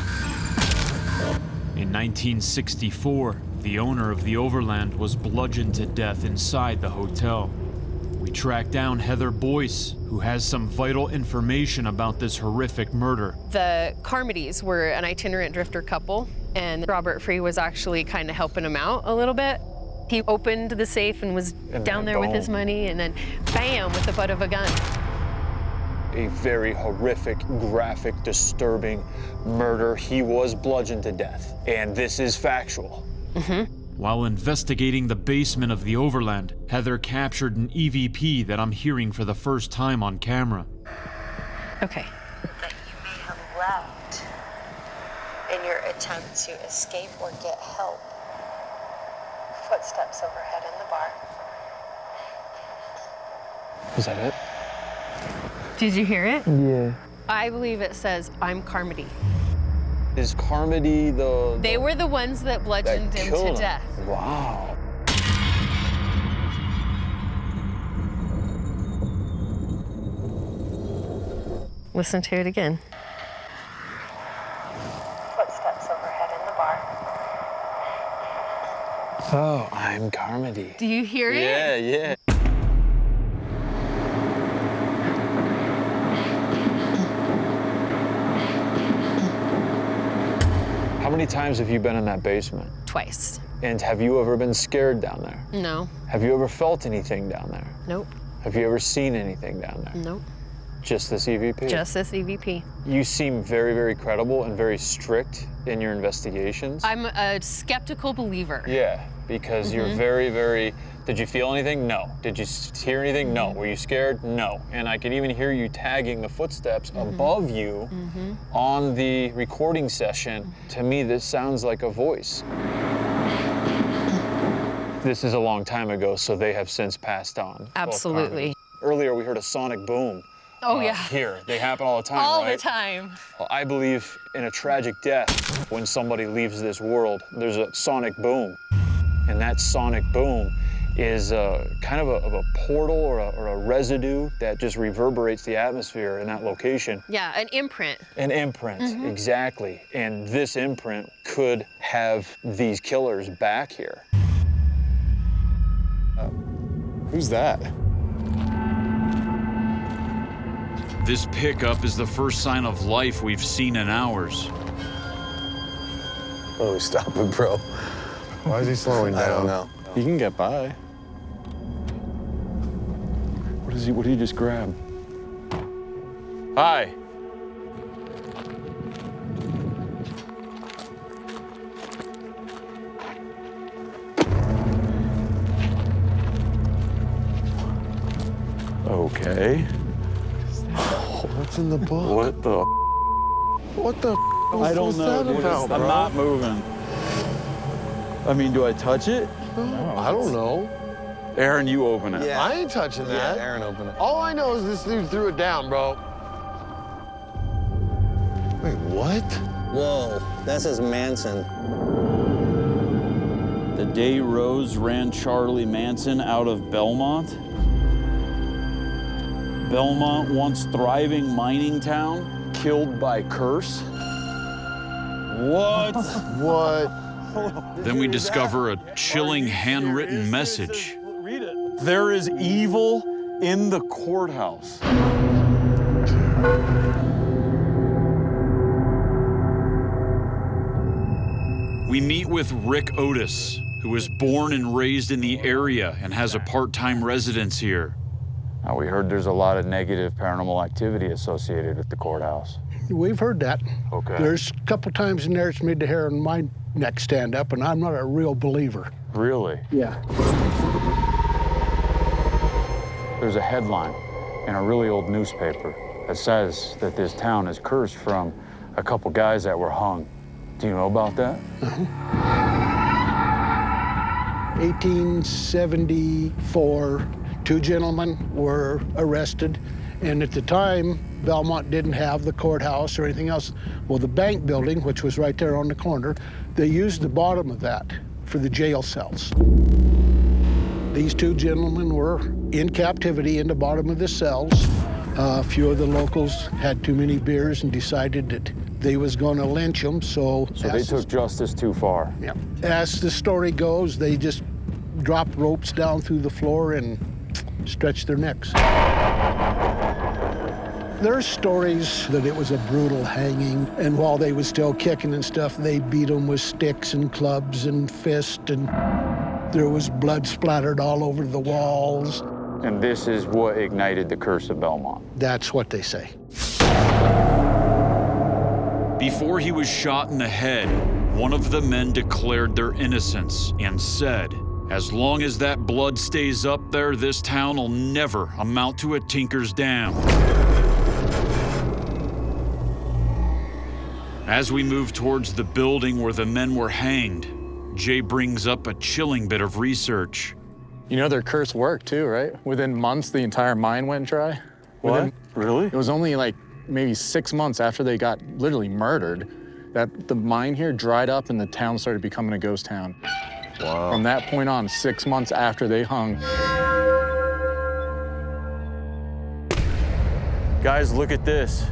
In 1964, the owner of the Overland was bludgeoned to death inside the hotel. We tracked down Heather Boyce, who has some vital information about this horrific murder. The Carmodys were an itinerant drifter couple, and Robert Free was actually kind of helping him out a little bit. He opened the safe and was down there with his money, and then bam, with the butt of a gun. A very horrific, graphic, disturbing murder. He was bludgeoned to death, and this is factual. While investigating the basement of the Overland, Heather captured an EVP that I'm hearing for the first time on camera. Okay. That you may have left in your attempt to escape or get help. Footsteps overhead in the bar. Is that it? Did you hear it? Yeah. I believe it says, I'm Carmody. Is Carmody the... They were the ones that bludgeoned him to death. Wow. Listen to it again. Footsteps overhead in the bar. Oh, I'm Carmody. Do you hear it? Yeah, yeah. How many times have you been in that basement? Twice. And have you ever been scared down there? No. Have you ever felt anything down there? Nope. Have you ever seen anything down there? Nope. Just this EVP? Just this EVP. You seem very, very credible and very strict in your investigations. I'm a skeptical believer. Yeah, because you're very, very... Did you feel anything? No. Did you hear anything? No. Were you scared? No. And I could even hear you tagging the footsteps above you on the recording session. To me, this sounds like a voice. This is a long time ago, so they have since passed on. Absolutely. Earlier, we heard a sonic boom. Oh, yeah. Here. They happen all the time, all right? the time. Well, I believe in a tragic death. When somebody leaves this world, there's a sonic boom. And that sonic boom is kind of a portal or a residue that just reverberates the atmosphere in that location. Yeah, an imprint. An imprint, exactly. And this imprint could have these killers back here. Who's that? This pickup is the first sign of life we've seen in hours. Oh, stop it, bro. Why is he slowing down? I don't know. He can get by. What did he just grab? Hi. Okay. What's in the book? What the? What the I don't know. that about, I'm bro? not moving. I mean, do I touch it? I don't know. Aaron, you open it. I ain't touching that. Yeah, Aaron opened it. All I know is this dude threw it down, bro. Wait, what? Whoa, that says Manson. The day Rose ran Charlie Manson out of Belmont. Belmont, once thriving mining town, killed by curse. What? What? Then we discover a chilling handwritten message. Read it. There is evil in the courthouse. We meet with Rick Otis, who was born and raised in the area and has a part-time residence here. Now, we heard there's a lot of negative paranormal activity associated with the courthouse. We've heard that. Okay. There's a couple times in there it's made the hair on my neck stand up, and I'm not a real believer. Really? Yeah. There's a headline in a really old newspaper that says that this town is cursed from a couple guys that were hung. Do you know about that? 1874, two gentlemen were arrested, and at the time, Belmont didn't have the courthouse or anything else. Well, the bank building, which was right there on the corner, they used the bottom of that for the jail cells. These two gentlemen were in captivity in the bottom of the cells. A few of the locals had too many beers and decided that they was going to lynch them, so... So they took justice too far. Yeah. As the story goes, they just dropped ropes down through the floor and stretched their necks. There's stories that it was a brutal hanging, and while they was still kicking and stuff, they beat them with sticks and clubs and fists, and there was blood splattered all over the walls. And this is what ignited the curse of Belmont. That's what they say. Before he was shot in the head, one of the men declared their innocence and said, "As long as that blood stays up there, this town will never amount to a Tinker's Dam." As we move towards the building where the men were hanged, Jay brings up a chilling bit of research. You know their curse worked too, right? Within months, the entire mine went dry. What? Really? It was only like maybe 6 months after they got literally murdered that the mine here dried up and the town started becoming a ghost town. Wow. From that point on, 6 months after they hung. Guys, look at this.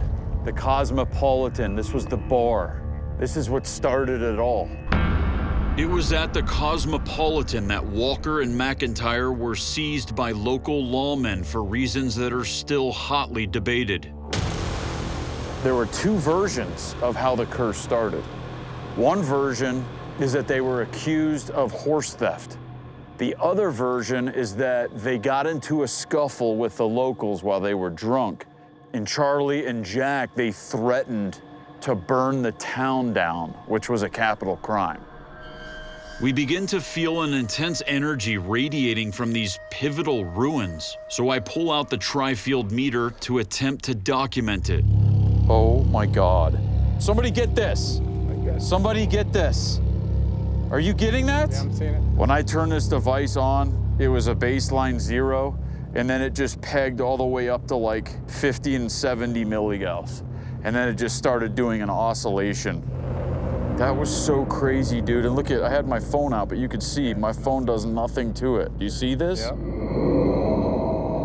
The Cosmopolitan. This was the bar. This is what started it all. It was at the Cosmopolitan that Walker and McIntyre were seized by local lawmen for reasons that are still hotly debated. There were two versions of how the curse started. One version is that they were accused of horse theft. The other version is that they got into a scuffle with the locals while they were drunk. And Charlie and Jack, they threatened to burn the town down, which was a capital crime. We begin to feel an intense energy radiating from these pivotal ruins, so I pull out the tri-field meter to attempt to document it. Oh my God. Somebody get this. Somebody get this. Are you getting that? Yeah, I'm seeing it. When I turned this device on, it was a baseline 0, and then it just pegged all the way up to like 50 and 70 milligauss. And then it just started doing an oscillation. That was so crazy, dude. And look at, I had my phone out, but you could see my phone does nothing to it. Do you see this? Yep.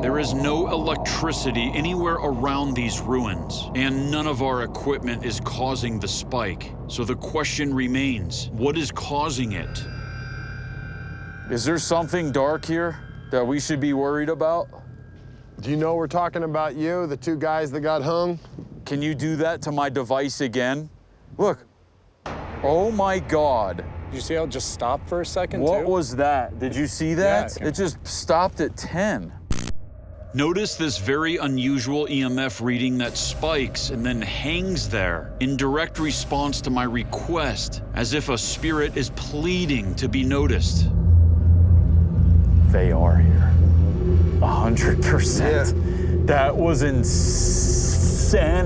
There is no electricity anywhere around these ruins, and none of our equipment is causing the spike. So the question remains, what is causing it? Is there something dark here that we should be worried about? Do you know we're talking about you, the two guys that got hung? Can you do that to my device again? Look. Oh my God. Did you see how it just stopped for a second, What too? was that? Did you see that? Yeah. It just stopped at 10. Notice this very unusual EMF reading that spikes and then hangs there in direct response to my request, as if a spirit is pleading to be noticed. They are here. 100%. Yeah. That was insanity.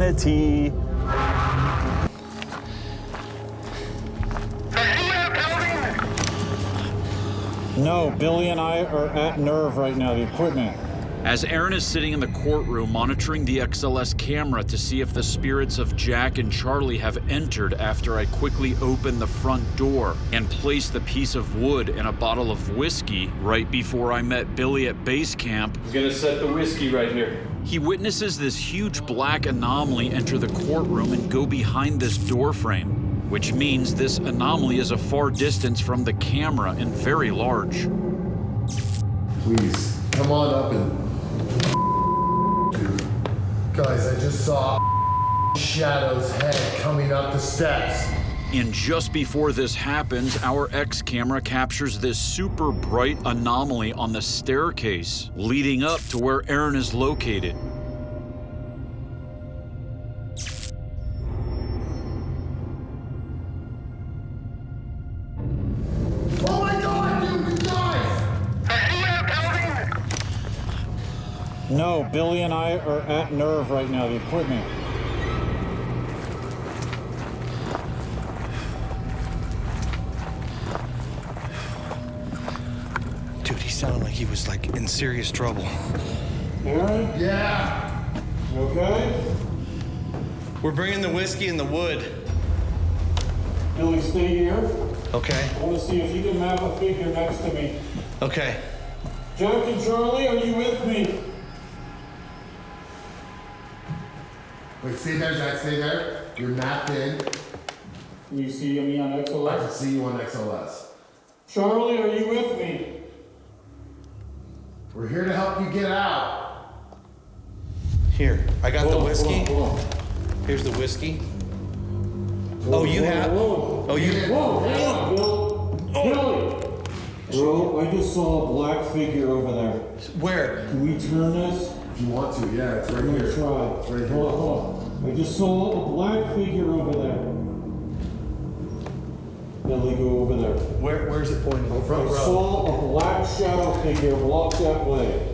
No, Billy and I are at Nerve right now, the equipment. As Aaron is sitting in the courtroom monitoring the XLS camera to see if the spirits of Jack and Charlie have entered after I quickly open the front door and place the piece of wood and a bottle of whiskey right before I met Billy at base camp. He's gonna set the whiskey right here. He witnesses this huge black anomaly enter the courtroom and go behind this door frame, which means this anomaly is a far distance from the camera and very large. Please, come on up and... Dude, guys, I just saw Shadow's head coming up the steps. And just before this happens, our X camera captures this super bright anomaly on the staircase leading up to where Aaron is located. Oh my God, dude, you guys! No, Billy and I are at Nerve right now, the equipment. Dude, he sounded like he was like in serious trouble. Aaron? Yeah. You okay? We're bringing the whiskey and the wood. Billy, stay here. Okay. I want to see if you can map a figure next to me. Okay. Jack and Charlie, are you with me? Wait, stay there, Zach, stay there. You're mapped in. Can you see me on XLS? I can see you on XLS. Charlie, are you with me? We're here to help you get out. Here, I got the whiskey. Hold on. Here's the whiskey. Oh, you have? Oh, you? Whoa, Billy! Bro, I just saw a black figure over there. Where? Can we turn this? If you want to, yeah, it's right I'm here. gonna try. It's right here. Hold on. I just saw a black figure over there. Billy, go over there. Where's it pointing? I saw a black shadow figure walk that way.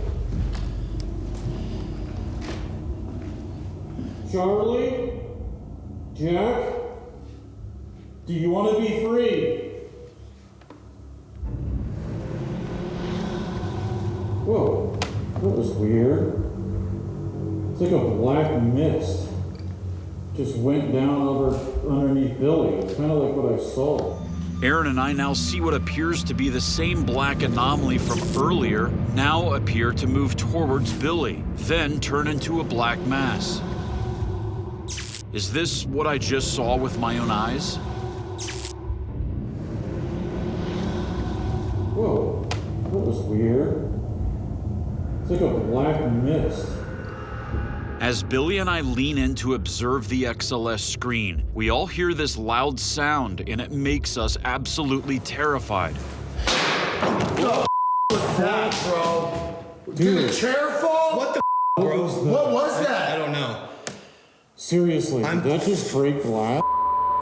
Charlie? Jack? Do you want to be free? Whoa, that was weird. It's like a black mist just went down over underneath Billy. It's kind of like what I saw. Aaron and I now see what appears to be the same black anomaly from earlier now appear to move towards Billy, then turn into a black mass. Is this what I just saw with my own eyes? Whoa, that was weird. It's like a black mist. As Billy and I lean in to observe the XLS screen, we all hear this loud sound and it makes us absolutely terrified. What was that, bro? Did the chair fall? What the bro? What was that? I don't know. Seriously, did that just break glass?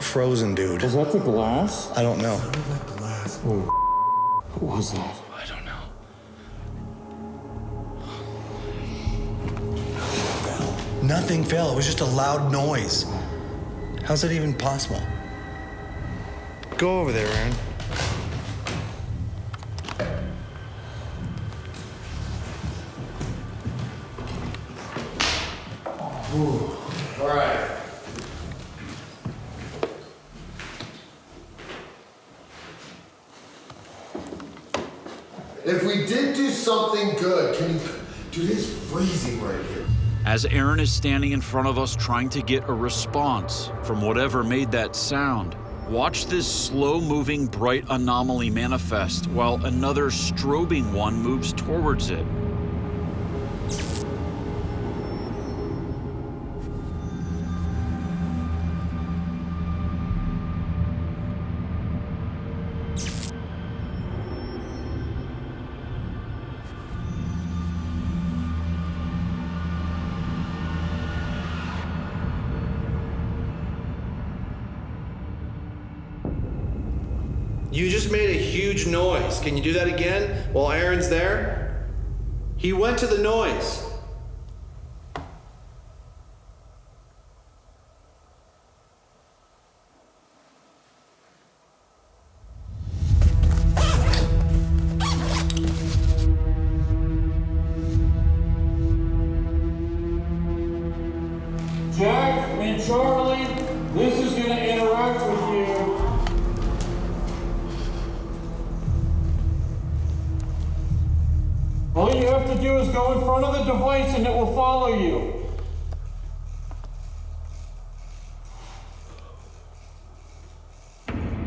Frozen, dude. Was that the glass? I don't know. What was that? I don't know. Nothing fell. It was just a loud noise. How's that even possible? Go over there, Aaron. Ooh. All right. If we did do something good, can you... Dude, it's freezing right here. As Aaron is standing in front of us trying to get a response from whatever made that sound, watch this slow-moving bright anomaly manifest while another strobing one moves towards it. You just made a huge noise. Can you do that again while Aaron's there? He went to the noise. Jack and Charlie, this is going to interact with you. All you have to do is go in front of the device and it will follow you.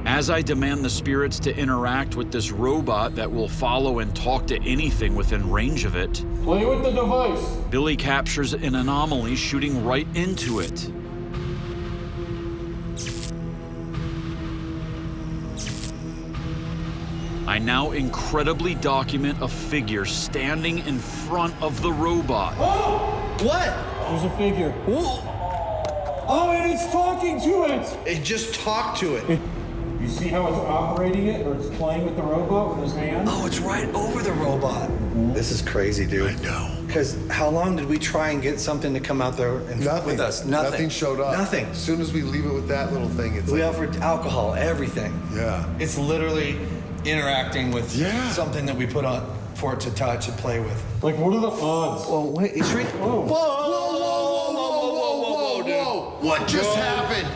As I demand the spirits to interact with this robot that will follow and talk to anything within range of it, play with the device. Billy captures an anomaly shooting right into it. I now incredibly document a figure standing in front of the robot. Oh! What? There's a figure. Whoa. Oh, and it's talking to it! It just talked to it. You see how it's operating it, or it's playing with the robot with his hand? Oh, it's right over the robot. This is crazy, dude. I know. Because how long did we try and get something to come out there and with us? Nothing. Nothing showed up. Nothing. As soon as we leave it with that little thing, it's We like... offered alcohol, everything. Yeah. It's literally interacting with something that we put on for it to touch and play with. Like, what are the odds? Well, wait, it's right. Whoa. Whoa, dude. What just happened?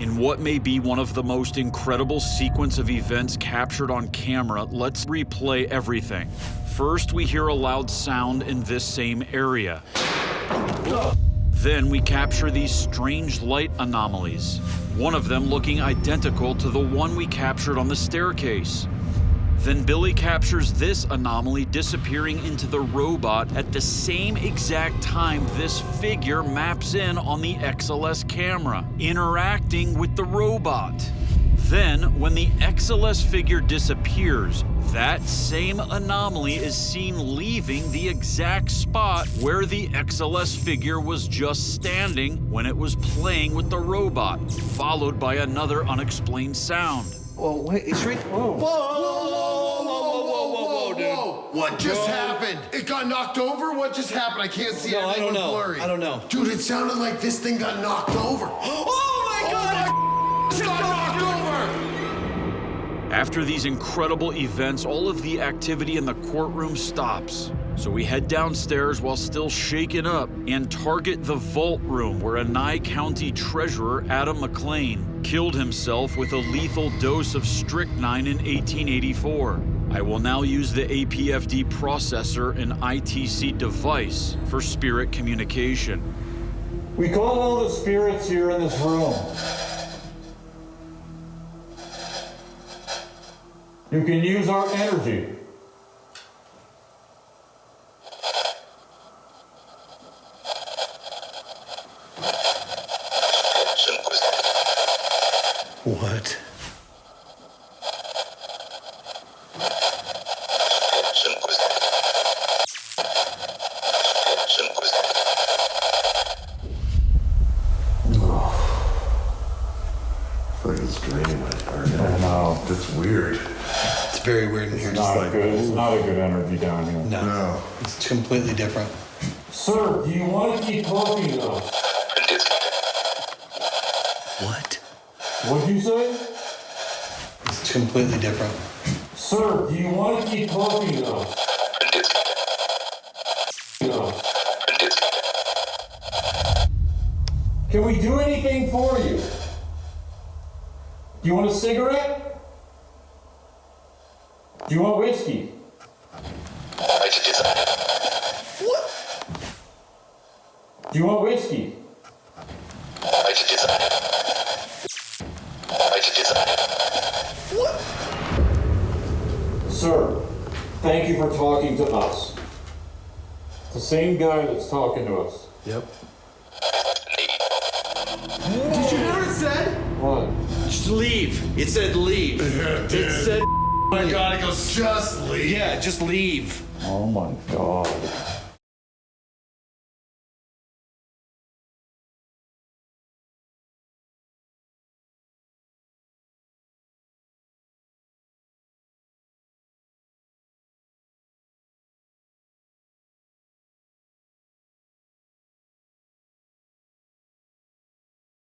In what may be one of the most incredible sequence of events captured on camera, let's replay everything. First, we hear a loud sound in this same area. Then we capture these strange light anomalies, one of them looking identical to the one we captured on the staircase. Then Billy captures this anomaly disappearing into the robot at the same exact time this figure maps in on the XLS camera, interacting with the robot. Then, when the XLS figure disappears, that same anomaly is seen leaving the exact spot where the XLS figure was just standing when it was playing with the robot, followed by another unexplained sound. Oh, wait, it's right. Whoa. Whoa, dude. What just happened? It got knocked over? What just happened? I can't see it. I don't know. Blurry. I don't know. Dude, it sounded like this thing got knocked over. Oh my God! It got knocked over! After these incredible events, all of the activity in the courtroom stops. So we head downstairs while still shaken up and target the vault room where a Nye County treasurer, Adam McLean, killed himself with a lethal dose of strychnine in 1884. I will now use the APFD processor and ITC device for spirit communication. We call all the spirits here in this room. You can use our energy. What? It's like it's draining my heart. I know. It's weird. It's very weird in here. It's not good. It's not a good energy down here. No. It's completely different. Sir, do you want to keep talking to us? What? What'd you say? It's completely different. Sir, do you want to keep talking to us? Can we do anything for you? Do you want a cigarette? Do you want whiskey? What? Do you want whiskey? What? Sir, thank you for talking to us. It's the same guy that's talking to us. Yep. Did you hear what it said? What? Just leave. It said leave. It said. Oh my God, it goes, just leave. Yeah, just leave. Oh my God.